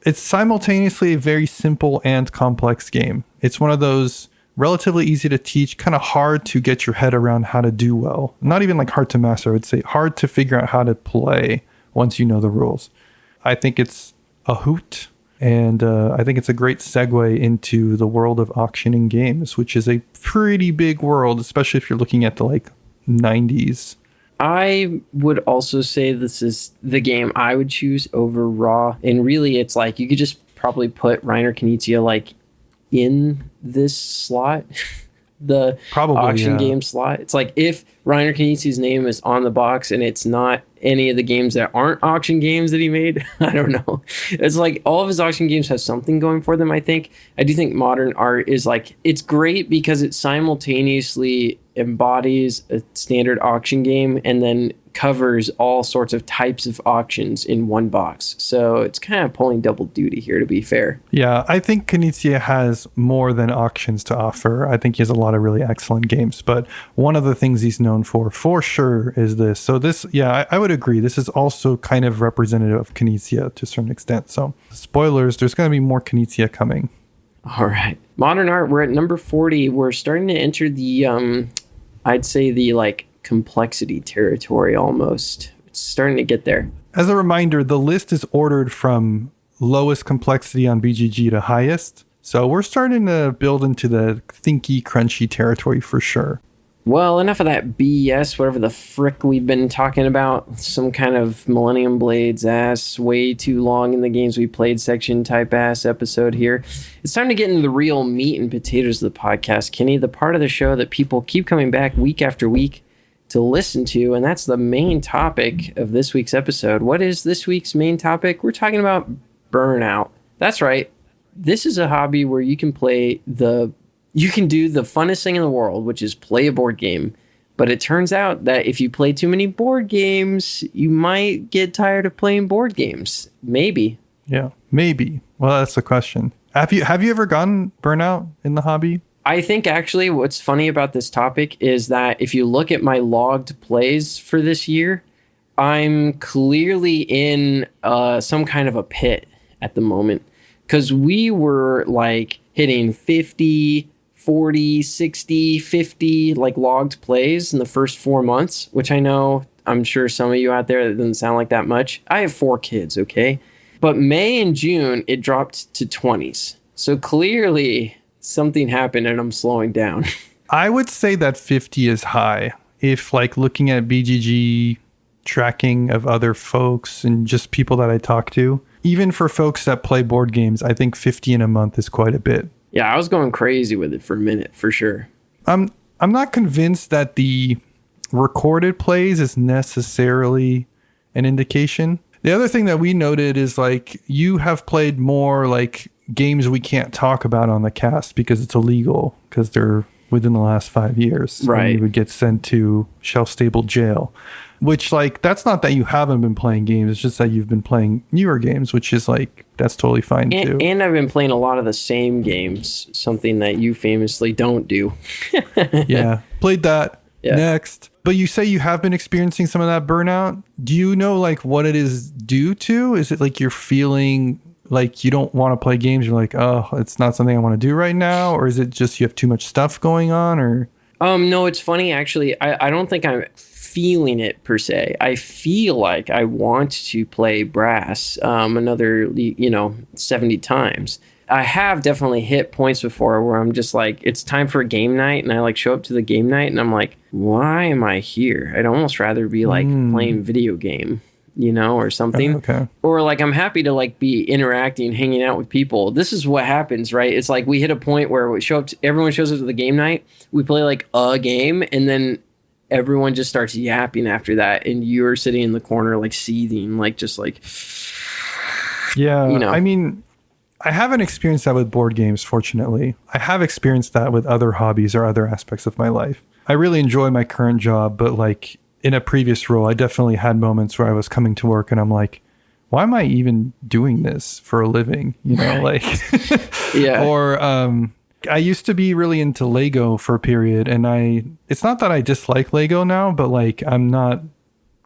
It's simultaneously a very simple and complex game. It's one of those relatively easy to teach, kind of hard to get your head around how to do well. Not even like hard to master, I would say hard to figure out how to play once you know the rules. I think it's a hoot, and I think it's a great segue into the world of auctioning games, which is a pretty big world, especially if you're looking at the like 90s. I would also say this is the game I would choose over Raw. And really, it's like you could just probably put Reiner Knizia like in this slot, the auction game slot. It's like if Reiner Knizia's name is on the box and it's not any of the games that aren't auction games that he made, I don't know. It's like all of his auction games have something going for them, I think. I do think Modern Art is like, it's great because it simultaneously embodies a standard auction game and then covers all sorts of types of auctions in one box. So it's kind of pulling double duty here, to be fair. Yeah, I think Knizia has more than auctions to offer. I think he has a lot of really excellent games, but one of the things he's known for sure, is this. So this, yeah, I would agree. This is also kind of representative of Knizia to a certain extent. So spoilers, there's going to be more Knizia coming. All right. Modern Art, we're at number 40. We're starting to enter the, I'd say the like complexity territory almost. It's starting to get there. As a reminder, the list is ordered from lowest complexity on BGG to highest. So we're starting to build into the thinky, crunchy territory for sure. Well, enough of that BS, whatever the frick we've been talking about. Some kind of Millennium Blades ass, way too long in the games we played section type ass episode here. It's time to get into the real meat and potatoes of the podcast, Kenny, the part of the show that people keep coming back week after week to listen to, and that's the main topic of this week's episode. What is this week's main topic? We're talking about Burnout. That's right. This is a hobby where you can do the funnest thing in the world, which is play a board game. But it turns out that if you play too many board games, you might get tired of playing board games. Maybe. Yeah, maybe. Well, that's the question. Have you ever gotten burnout in the hobby? I think actually what's funny about this topic is that if you look at my logged plays for this year, I'm clearly in some kind of a pit at the moment. Because we were like hitting 50, 40, 60, 50 like logged plays in the first 4 months, which I'm sure some of you out there, that doesn't sound like that much. I have 4 kids, okay? But May and June, it dropped to 20s. So clearly something happened and I'm slowing down. I would say that 50 is high. If like looking at BGG tracking of other folks and just people that I talk to, even for folks that play board games, I think 50 in a month is quite a bit. Yeah, I was going crazy with it for a minute, for sure. I'm not convinced that the recorded plays is necessarily an indication. The other thing that we noted is like you have played more like games we can't talk about on the cast because it's illegal, because they're within the last 5 years. Right. And you would get sent to shelf-stable jail, which like, that's not that you haven't been playing games. It's just that you've been playing newer games, which is like, that's totally fine too. And I've been playing a lot of the same games, something that you famously don't do. Yeah. Played that. Yeah. Next. But you say you have been experiencing some of that burnout. Do you know like what it is due to? Is it like you're feeling like you don't want to play games? You're like, oh, it's not something I want to do right now? Or is it just you have too much stuff going on? Or no, it's funny actually. I don't think I'm feeling it per se. I feel like I want to play brass another 70 times. I have definitely hit points before where I'm just like, it's time for a game night, and I like show up to the game night and I'm like, why am I here? I'd almost rather be like playing video game, or something. Okay. Or like I'm happy to like be interacting, hanging out with people. This is what happens, right? It's like we hit a point where everyone shows up to the game night, we play like a game, and then everyone just starts yapping after that, and you're sitting in the corner like seething, like just like, yeah. I mean, I haven't experienced that with board games, fortunately. I have experienced that with other hobbies or other aspects of my life. I really enjoy my current job, but like in a previous role, I definitely had moments where I was coming to work and I'm like, why am I even doing this for a living? Like, yeah. Or I used to be really into Lego for a period, and it's not that I dislike Lego now, but like I'm not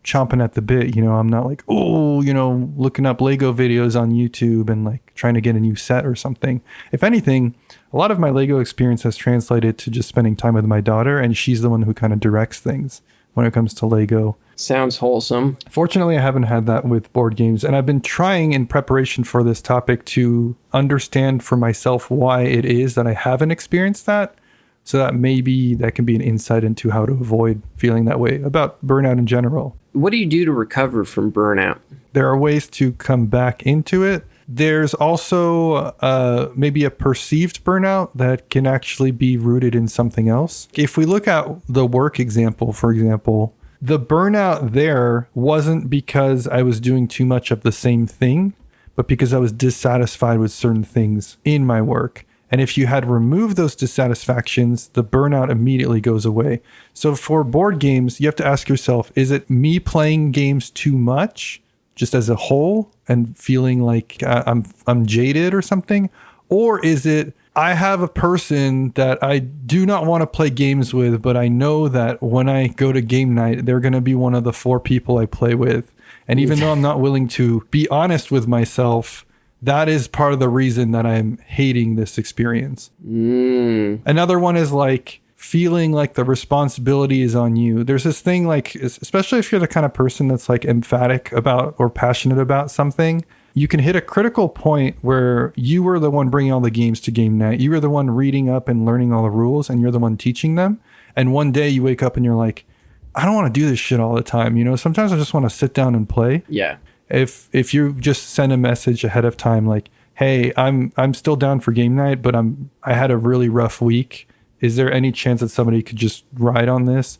chomping at the bit, I'm not like, looking up Lego videos on YouTube and like trying to get a new set or something. If anything, a lot of my Lego experience has translated to just spending time with my daughter, and she's the one who kind of directs things when it comes to Lego. Sounds wholesome. Fortunately, I haven't had that with board games, and I've been trying in preparation for this topic to understand for myself why it is that I haven't experienced that, so that maybe that can be an insight into how to avoid feeling that way about burnout in general. What do you do to recover from burnout? There are ways to come back into it. There's also maybe a perceived burnout that can actually be rooted in something else. If we look at the work example, for example, the burnout there wasn't because I was doing too much of the same thing, but because I was dissatisfied with certain things in my work. And if you had removed those dissatisfactions, the burnout immediately goes away. So for board games, you have to ask yourself, is it me playing games too much, just as a whole, and feeling like I'm jaded or something? Or is it, I have a person that I do not want to play games with, but I know that when I go to game night, they're going to be one of the 4 people I play with. And even though I'm not willing to be honest with myself, that is part of the reason that I'm hating this experience. Another one is like feeling like the responsibility is on you. There's this thing like, especially if you're the kind of person that's like emphatic about or passionate about something, you can hit a critical point where you were the one bringing all the games to game night. You were the one reading up and learning all the rules, and you're the one teaching them. And one day you wake up and you're like, I don't want to do this shit all the time. Sometimes I just want to sit down and play. Yeah. If you just send a message ahead of time like, hey, I'm still down for game night, but I had a really rough week. Is there any chance that somebody could just ride on this?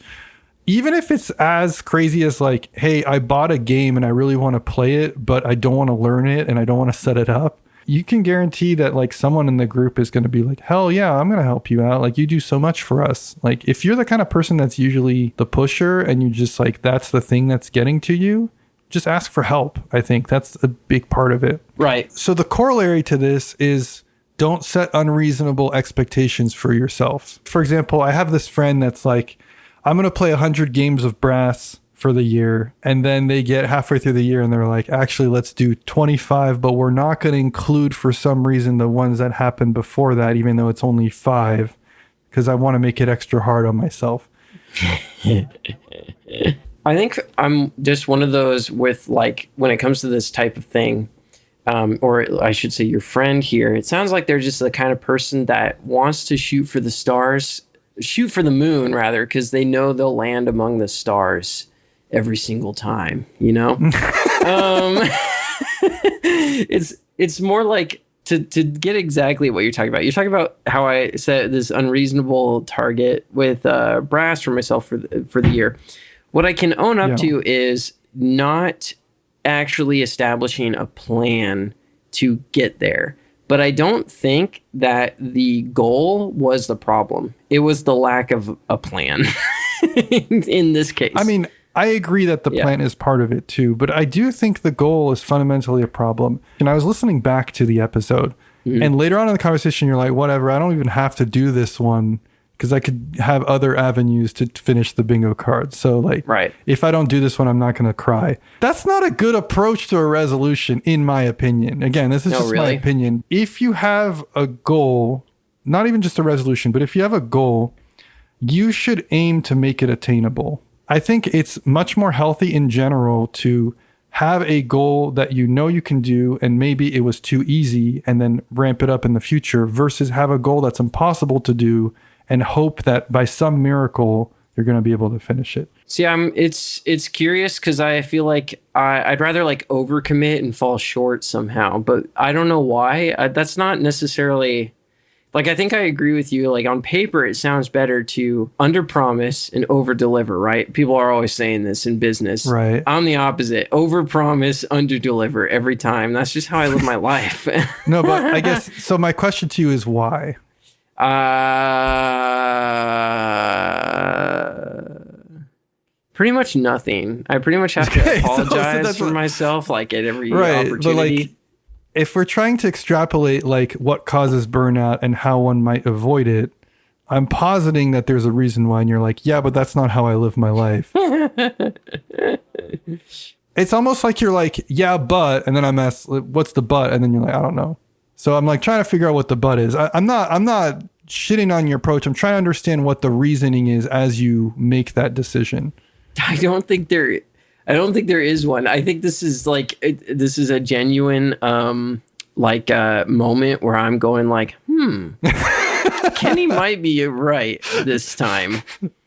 Even if it's as crazy as like, hey, I bought a game and I really want to play it, but I don't want to learn it and I don't want to set it up. You can guarantee that like someone in the group is going to be like, hell yeah, I'm going to help you out. Like you do so much for us. Like if you're the kind of person that's usually the pusher and you just like, that's the thing that's getting to you, just ask for help. I think that's a big part of it. Right. So the corollary to this is don't set unreasonable expectations for yourself. For example, I have this friend that's like, I'm going to play 100 games of brass for the year. And then they get halfway through the year and they're like, actually, let's do 25, but we're not going to include for some reason the ones that happened before that, even though it's only 5, because I want to make it extra hard on myself. I think I'm just one of those with like, when it comes to this type of thing, or I should say your friend here, it sounds like they're just the kind of person that wants to shoot for the stars shoot for the moon rather, because they know they'll land among the stars every single time, you know? It's more like to get exactly what you're talking about. You're talking about how I set this unreasonable target with brass for myself for the year. What I can own up to is not actually establishing a plan to get there. But I don't think that the goal was the problem. It was the lack of a plan in this case. I mean, I agree that the plan is part of it too, but I do think the goal is fundamentally a problem. And I was listening back to the episode, and later on in the conversation, you're like, whatever, I don't even have to do this one because I could have other avenues to finish the bingo card. So like, if I don't do this one, I'm not going to cry. That's not a good approach to a resolution, in my opinion. Again, this is my opinion. If you have a goal, not even just a resolution, but if you have a goal, you should aim to make it attainable. I think it's much more healthy in general to have a goal that you know you can do and maybe it was too easy and then ramp it up in the future versus have a goal that's impossible to do and hope that by some miracle you're going to be able to finish it. See, it's curious because I feel like I'd rather like overcommit and fall short somehow, but I don't know why. That's not necessarily... Like, I think I agree with you. Like, on paper, it sounds better to underpromise and overdeliver, right? People are always saying this in business. Right. I'm the opposite. Overpromise, underdeliver every time. That's just how I live my life. No, but I guess, so my question to you is why? Pretty much nothing. I pretty much have to apologize for myself, like, at every opportunity. But like, if we're trying to extrapolate like what causes burnout and how one might avoid it, I'm positing that there's a reason why, and you're like, yeah, but that's not how I live my life. It's almost like you're like, yeah, but, and then I'm asked, what's the but? And then you're like, I don't know. So I'm like trying to figure out what the but is. I'm not shitting on your approach. I'm trying to understand what the reasoning is as you make that decision. I don't think there is one. I think this is like, this is a genuine, moment where I'm going like, Kenny might be right this time.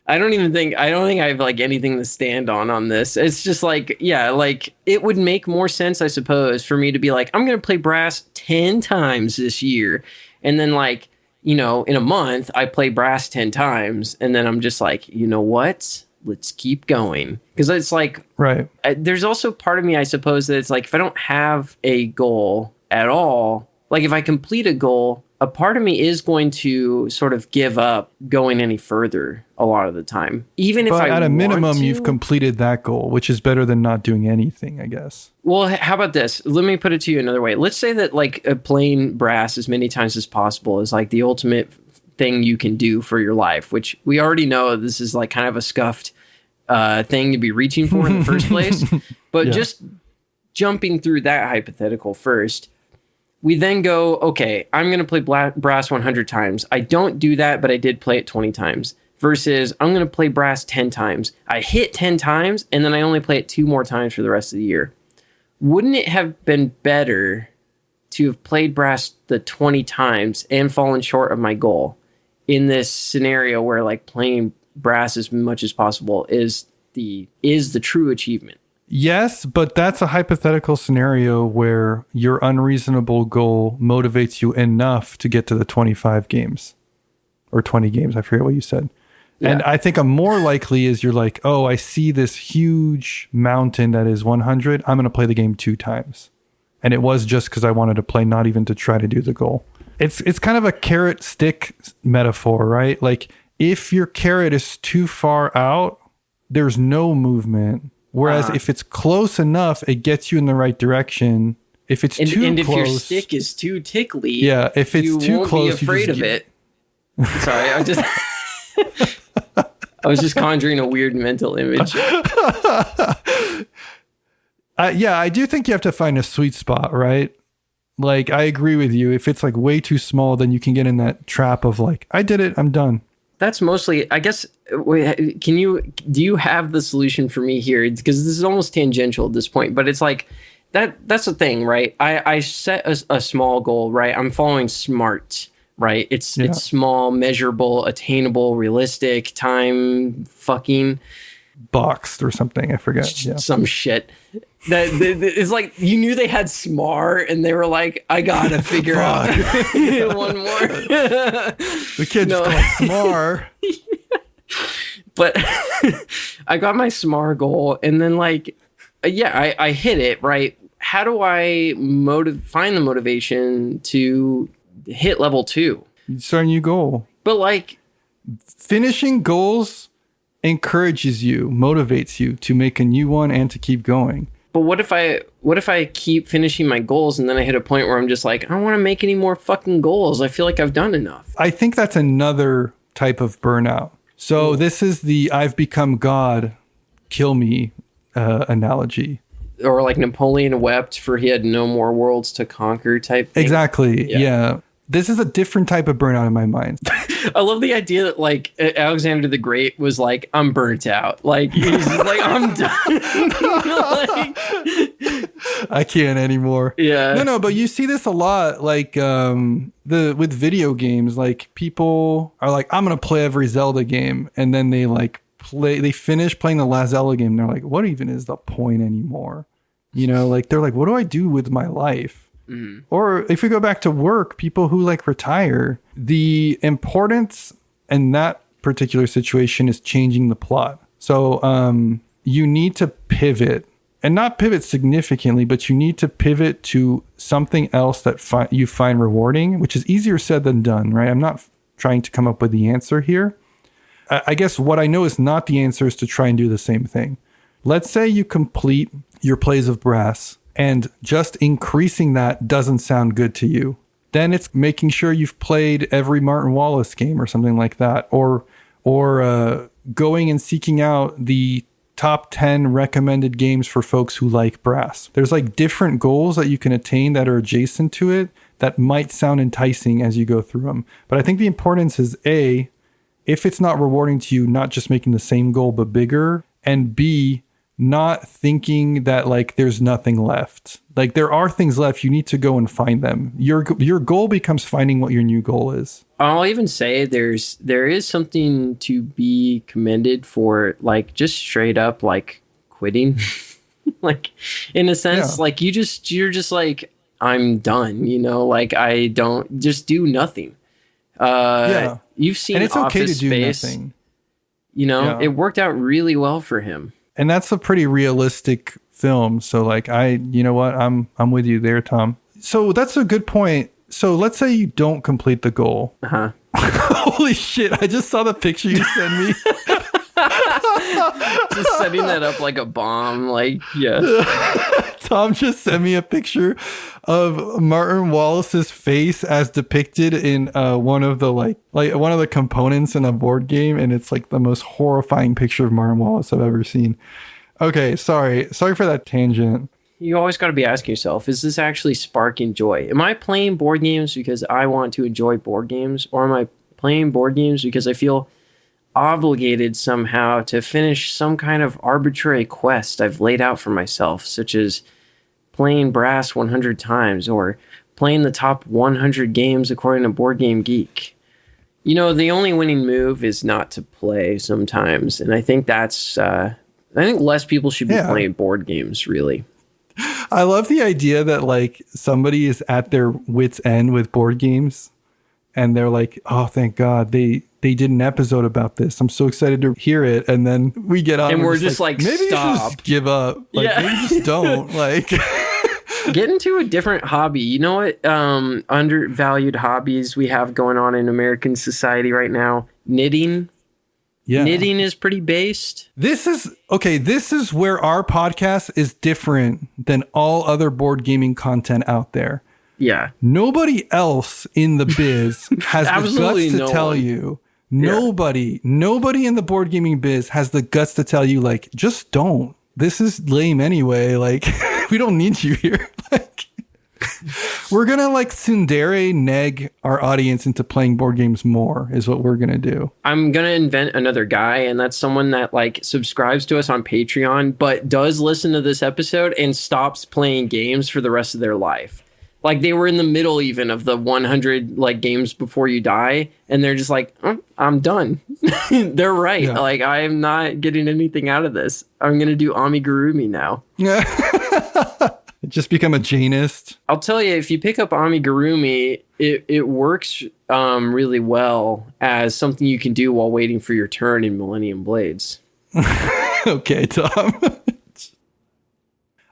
I don't think I have like anything to stand on this. It's just like, yeah, like it would make more sense, I suppose, for me to be like, I'm going to play brass 10 times this year. And then like, you know, in a month I play brass 10 times. And then I'm just like, you know what? Let's keep going. Because it's like, right. There's also part of me, I suppose, that it's like, if I don't have a goal at all, like if I complete a goal, a part of me is going to sort of give up going any further a lot of the time. Even if at a minimum, you've completed that goal, which is better than not doing anything, I guess. Well, how about this? Let me put it to you another way. Let's say that like playing brass as many times as possible is like the ultimate thing you can do for your life, which we already know this is like kind of a scuffed thing to be reaching for in the first place. But just jumping through that hypothetical first, we then go, okay, I'm going to play brass 100 times. I don't do that, but I did play it 20 times. Versus I'm going to play brass 10 times. I hit 10 times, and then I only play it 2 more times for the rest of the year. Wouldn't it have been better to have played brass the 20 times and fallen short of my goal in this scenario where like playing brass as much as possible is the true achievement? Yes, but that's a hypothetical scenario where your unreasonable goal motivates you enough to get to the 25 games or 20 games. I forget what you said. Yeah. And I think a more likely is you're like, oh, I see this huge mountain that is 100. I'm going to play the game 2 times. And it was just because I wanted to play, not even to try to do the goal. It's kind of a carrot stick metaphor, right? Like if your carrot is too far out, there's no movement. Whereas if it's close enough, it gets you in the right direction. If it's too close, and if your stick is too tickly, if it's too close, you won't be afraid of it. Sorry, I was just conjuring a weird mental image. I do think you have to find a sweet spot, right? Like I agree with you. If it's like way too small, then you can get in that trap of like, I did it, I'm done. That's mostly, I guess, do you have the solution for me here? Because this is almost tangential at this point, but it's like, that's the thing, right? I set a small goal, right? I'm following SMART, right? It's small, measurable, attainable, realistic, time fucking boxed or something. I forget. Yeah. Some shit. That it's like you knew they had smart, and they were like, "I gotta figure out one more." The kid just called smart. But I got my smart goal, and then like, I hit it right. How do I find the motivation to hit level 2? You start a new goal. But like, finishing goals encourages you, motivates you to make a new one and to keep going. But what if I keep finishing my goals and then I hit a point where I'm just like, I don't want to make any more fucking goals. I feel like I've done enough. I think that's another type of burnout. So this is the I've become God, kill me analogy. Or like Napoleon wept for he had no more worlds to conquer type thing. Exactly. Yeah. This is a different type of burnout in my mind. I love the idea that like Alexander the Great was like, I'm burnt out. Like he's like, I'm done. Like, I can't anymore. Yeah. No, but you see this a lot. Like with video games, like people are like, I'm gonna play every Zelda game, and then they finish playing the last Zelda game, and they're like, what even is the point anymore? You know, like they're like, what do I do with my life? Mm-hmm. Or if we go back to work, people who like retire, the importance in that particular situation is changing the plot. So you need to pivot, and not pivot significantly, but you need to pivot to something else that you find rewarding, which is easier said than done, right? I'm not trying to come up with the answer here. I guess what I know is not the answer is to try and do the same thing. Let's say you complete your Plays of Brass, and just increasing that doesn't sound good to you. Then it's making sure you've played every Martin Wallace game or something like that, or going and seeking out the top 10 recommended games for folks who like brass. There's like different goals that you can attain that are adjacent to it that might sound enticing as you go through them. But I think the importance is A, if it's not rewarding to you, not just making the same goal but bigger, and B, not thinking that like there's nothing left. Like there are things left. You need to go and find them. Your goal becomes finding what your new goal is. I'll even say there is something to be commended for like just straight up like quitting. Like in a sense, like you're just like, I'm done, you know, like I don't just do nothing. You've seen, and it's Office okay to do Space, nothing. You know, it worked out really well for him. And that's a pretty realistic film. So like you know what? I'm with you there, Tom. So that's a good point. So let's say you don't complete the goal. Uh-huh. Holy shit. I just saw the picture you sent me. Just setting that up like a bomb. Like, yeah. Tom just sent me a picture of Martin Wallace's face as depicted in one of the like one of the components in a board game, and it's like the most horrifying picture of Martin Wallace I've ever seen. Okay, sorry for that tangent. You always got to be asking yourself, is this actually sparking joy? Am I playing board games because I want to enjoy board games, or am I playing board games because I feel obligated somehow to finish some kind of arbitrary quest I've laid out for myself, such as playing brass 100 times or playing the top 100 games according to Board Game Geek? You know, the only winning move is not to play sometimes. And I think that's, I think less people should be playing board games, really. I love the idea that like somebody is at their wit's end with board games and they're like, oh, thank God they did an episode about this. I'm so excited to hear it. And then we get on and we're just like maybe stop. You just give up. Like maybe just don't like get into a different hobby. You know what undervalued hobbies we have going on in American society right now? Knitting. Yeah. Knitting is pretty based. This is where our podcast is different than all other board gaming content out there. Yeah. Nobody else in the biz has the guts to tell you. Nobody in the board gaming biz has the guts to tell you, like, just don't. This is lame anyway. Like, we don't need you here. Like, we're going to like tsundere neg our audience into playing board games more is what we're going to do. I'm going to invent another guy, and that's someone that like subscribes to us on Patreon, but does listen to this episode and stops playing games for the rest of their life. Like they were in the middle even of the 100 like games before you die, and they're just like, I'm done. They're right. Yeah. Like I am not getting anything out of this. I'm gonna do amigurumi now. Just become a Janist. I'll tell you, if you pick up amigurumi, it works really well as something you can do while waiting for your turn in Millennium Blades. Okay, Tom.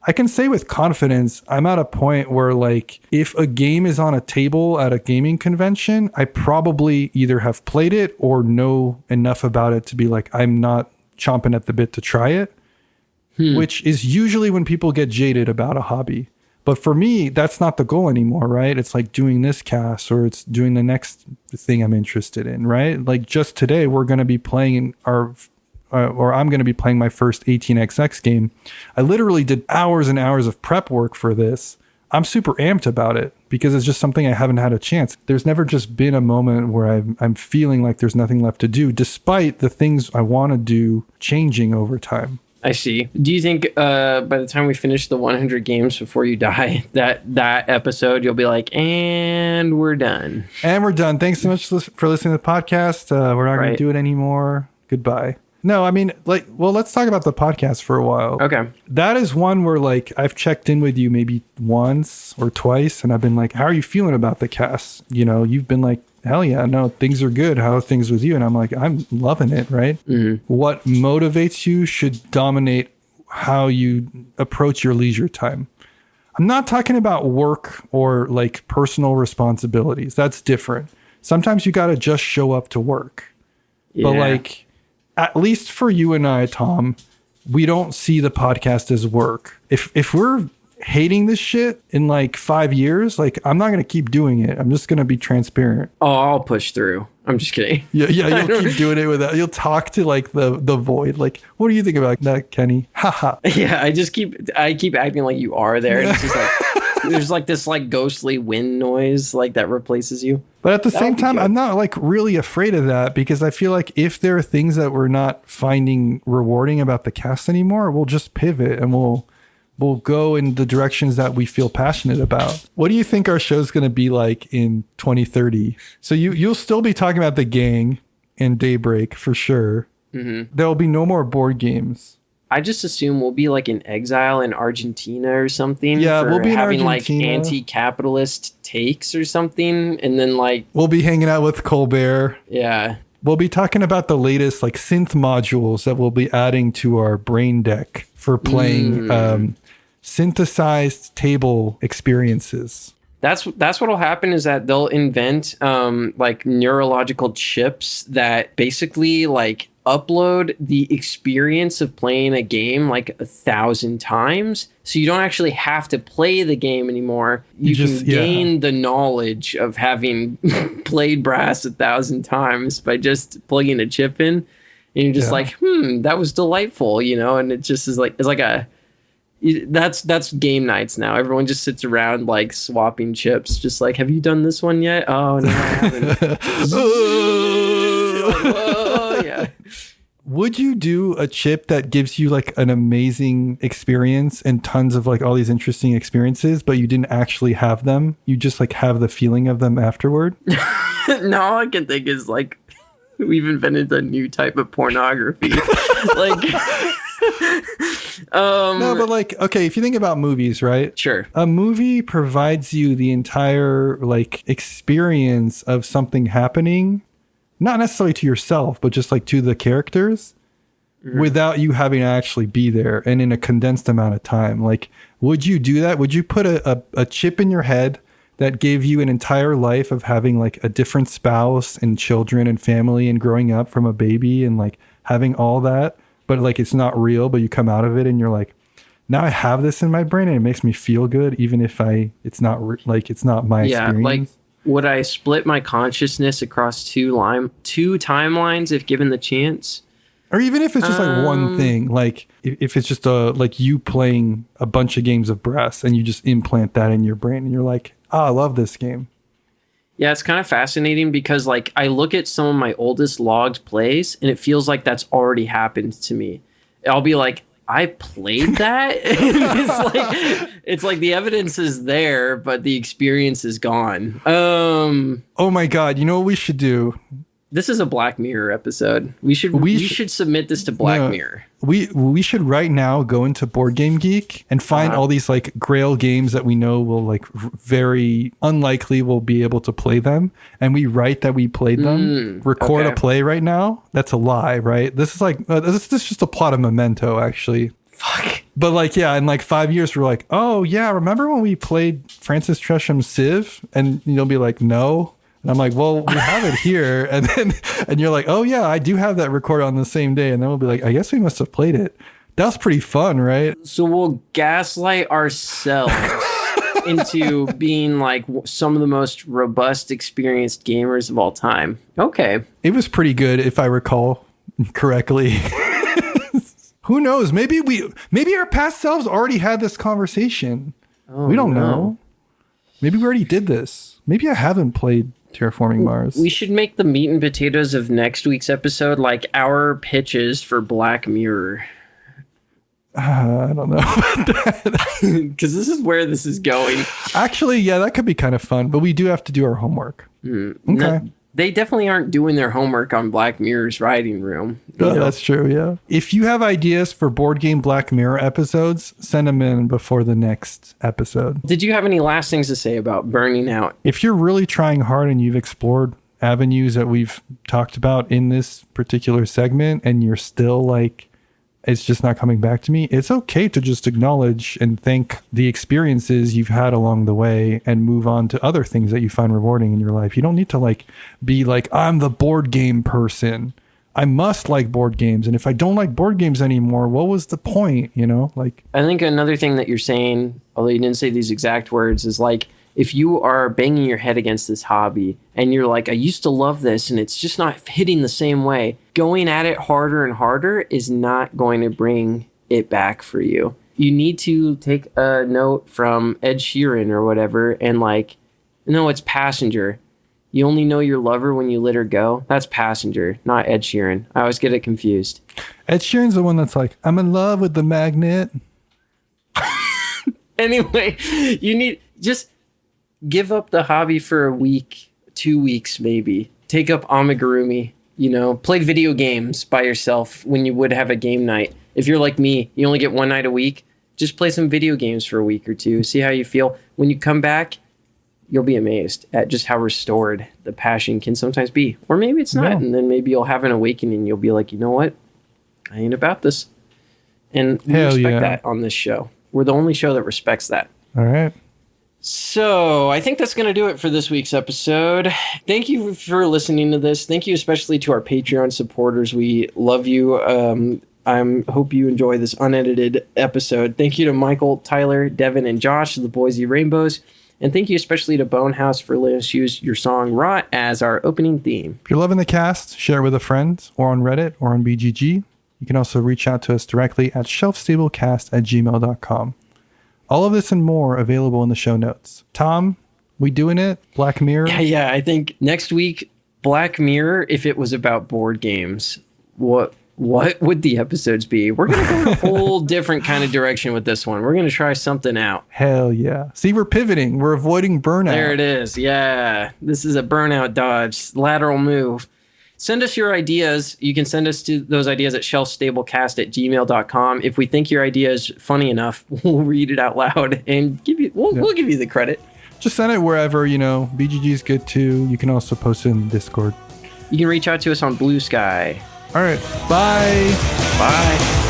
I can say with confidence, I'm at a point where, like, if a game is on a table at a gaming convention, I probably either have played it or know enough about it to be like, I'm not chomping at the bit to try it, which is usually when people get jaded about a hobby. But for me, that's not the goal anymore, right? It's like doing this cast or it's doing the next thing I'm interested in, right? Like just today, we're going to be playing I'm going to be playing my first 18xx game. I literally did hours and hours of prep work for this. I'm super amped about it because it's just something I haven't had a chance. There's never just been a moment where I'm feeling like there's nothing left to do, despite the things I want to do changing over time. I see. Do you think by the time we finish the 100 games before you die, that episode, you'll be like, and we're done? And we're done. Thanks so much for listening to the podcast. We're not going to do it anymore. Goodbye. No, I mean, like, well, let's talk about the podcast for a while. Okay. That is one where, like, I've checked in with you maybe once or twice, and I've been like, how are you feeling about the cast? You know, you've been like, hell yeah, no, things are good. How are things with you? And I'm like, I'm loving it, right? Mm-hmm. What motivates you should dominate how you approach your leisure time. I'm not talking about work or, like, personal responsibilities. That's different. Sometimes you got to just show up to work. Yeah. But, like, at least for you and I, Tom, we don't see the podcast as work. If we're hating this shit in like 5 years, like I'm not going to keep doing it. I'm just going to be transparent. Oh, I'll push through. I'm just kidding. Yeah, you'll keep doing it with that. You'll talk to like the void. Like, what do you think about that, Kenny? Haha. Yeah, I keep acting like you are there. And it's just like there's like this like ghostly wind noise like that replaces you. But at the same time, I'm not like really afraid of that because I feel like if there are things that we're not finding rewarding about the cast anymore, we'll just pivot and we'll go in the directions that we feel passionate about. What do you think our show's going to be like in 2030? So you'll still be talking about the gang and Daybreak for sure. Mm-hmm. There will be no more board games. I just assume we'll be like in exile in Argentina or something. Yeah, we'll be in having Argentina. Like anti-capitalist takes or something, and then like we'll be hanging out with Colbert. Yeah, we'll be talking about the latest like synth modules that we'll be adding to our brain deck for playing synthesized table experiences. That's what'll happen is that they'll invent like neurological chips that basically like upload the experience of playing a game like 1,000 times, so you don't actually have to play the game anymore. You can gain the knowledge of having played brass 1,000 times by just plugging a chip in, and you're just like, that was delightful, you know. And it just is like, it's like that's game nights now. Everyone just sits around like swapping chips, just like, have you done this one yet? Oh no, I haven't. Whoa, yeah. Would you do a chip that gives you like an amazing experience and tons of like all these interesting experiences, but you didn't actually have them? You just like have the feeling of them afterward? No, all I can think is like we've invented a new type of pornography. Like no, but like, okay, if you think about movies, right? Sure. A movie provides you the entire like experience of something happening, not necessarily to yourself, but just like to the characters without you having to actually be there and in a condensed amount of time. Like, would you do that? Would you put a chip in your head that gave you an entire life of having like a different spouse and children and family and growing up from a baby and like having all that, but like it's not real, but you come out of it and you're like, now I have this in my brain and it makes me feel good, even if it's not it's not my experience. Like, would I split my consciousness across two timelines if given the chance? Or even if it's just like one thing, like if it's just like you playing a bunch of games of brass and you just implant that in your brain and you're like, I love this game. Yeah, it's kind of fascinating because like I look at some of my oldest logged plays and it feels like that's already happened to me. I'll be like, I played that. it's like the evidence is there, but the experience is gone. Oh my God. You know what we should do? This is a Black Mirror episode. We should submit this to Black Mirror. We should right now go into Board Game Geek and find all these like grail games that we know will like very unlikely we'll be able to play them, and we write that we played them. Record a play right now. That's a lie, right? This is like this is just a plot of Memento, actually. Fuck. But like, yeah, in like 5 years, we're like, oh yeah, remember when we played Francis Tresham's Civ? And you'll be like, no. And I'm like, well, we have it here. And you're like, oh yeah, I do have that recorded on the same day. And then we'll be like, I guess we must have played it. That was pretty fun, right? So we'll gaslight ourselves into being like some of the most robust, experienced gamers of all time. Okay. It was pretty good, if I recall correctly. Who knows? Maybe our past selves already had this conversation. Oh, we don't know. Maybe we already did this. Maybe I haven't played Terraforming Mars. We should make the meat and potatoes of next week's episode like our pitches for Black Mirror. I don't know about that. Because this is where this is going. Actually, yeah, that could be kind of fun, but we do have to do our homework. Okay. No, they definitely aren't doing their homework on Black Mirror's writing room. That's true, yeah. If you have ideas for board game Black Mirror episodes, send them in before the next episode. Did you have any last things to say about Burning Out? If you're really trying hard and you've explored avenues that we've talked about in this particular segment and you're still like, it's just not coming back to me, it's okay to just acknowledge and thank the experiences you've had along the way and move on to other things that you find rewarding in your life. You don't need to like be like, I'm the board game person. I must like board games. And if I don't like board games anymore, what was the point? You know, like, I think another thing that you're saying, although you didn't say these exact words, is like, if you are banging your head against this hobby and you're like, I used to love this and it's just not hitting the same way, going at it harder and harder is not going to bring it back for you. You need to take a note from Ed Sheeran or whatever and like, no, it's Passenger. You only know your lover when you let her go. That's Passenger, not Ed Sheeran. I always get it confused. Ed Sheeran's the one that's like, I'm in love with the magnet. Anyway, you need just give up the hobby for a week, 2 weeks maybe. Take up amigurumi, play video games by yourself when you would have a game night. If you're like me, you only get one night a week, just play some video games for a week or two. See how you feel. When you come back, you'll be amazed at just how restored the passion can sometimes be. Or maybe it's not, and then maybe you'll have an awakening. You'll be like, you know what? I ain't about this. And we respect that on this show. We're the only show that respects that. All right. So I think that's going to do it for this week's episode. Thank you for listening to this. Thank you especially to our Patreon supporters. We love you. I hope you enjoy this unedited episode. Thank you to Michael, Tyler, Devon, and Josh of the Boise RainBeaus. And thank you especially to Bonehouse for letting us use your song Rot as our opening theme. If you're loving the cast, share it with a friend or on Reddit or on BGG. You can also reach out to us directly at shelfstablecast@gmail.com. All of this and more available in the show notes. Tom, we doing it? Black Mirror? Yeah. I think next week, Black Mirror, if it was about board games, what would the episodes be? We're going to go in a whole different kind of direction with this one. We're going to try something out. Hell yeah. See, we're pivoting. We're avoiding burnout. There it is. Yeah. This is a burnout dodge. Lateral move. Send us your ideas. You can send us to those ideas at shelfstablecast@gmail.com. If we think your idea is funny enough, we'll read it out loud and we'll give you the credit. Just send it wherever, BGG is good too. You can also post it in Discord. You can reach out to us on Blue Sky. All right. Bye. Bye.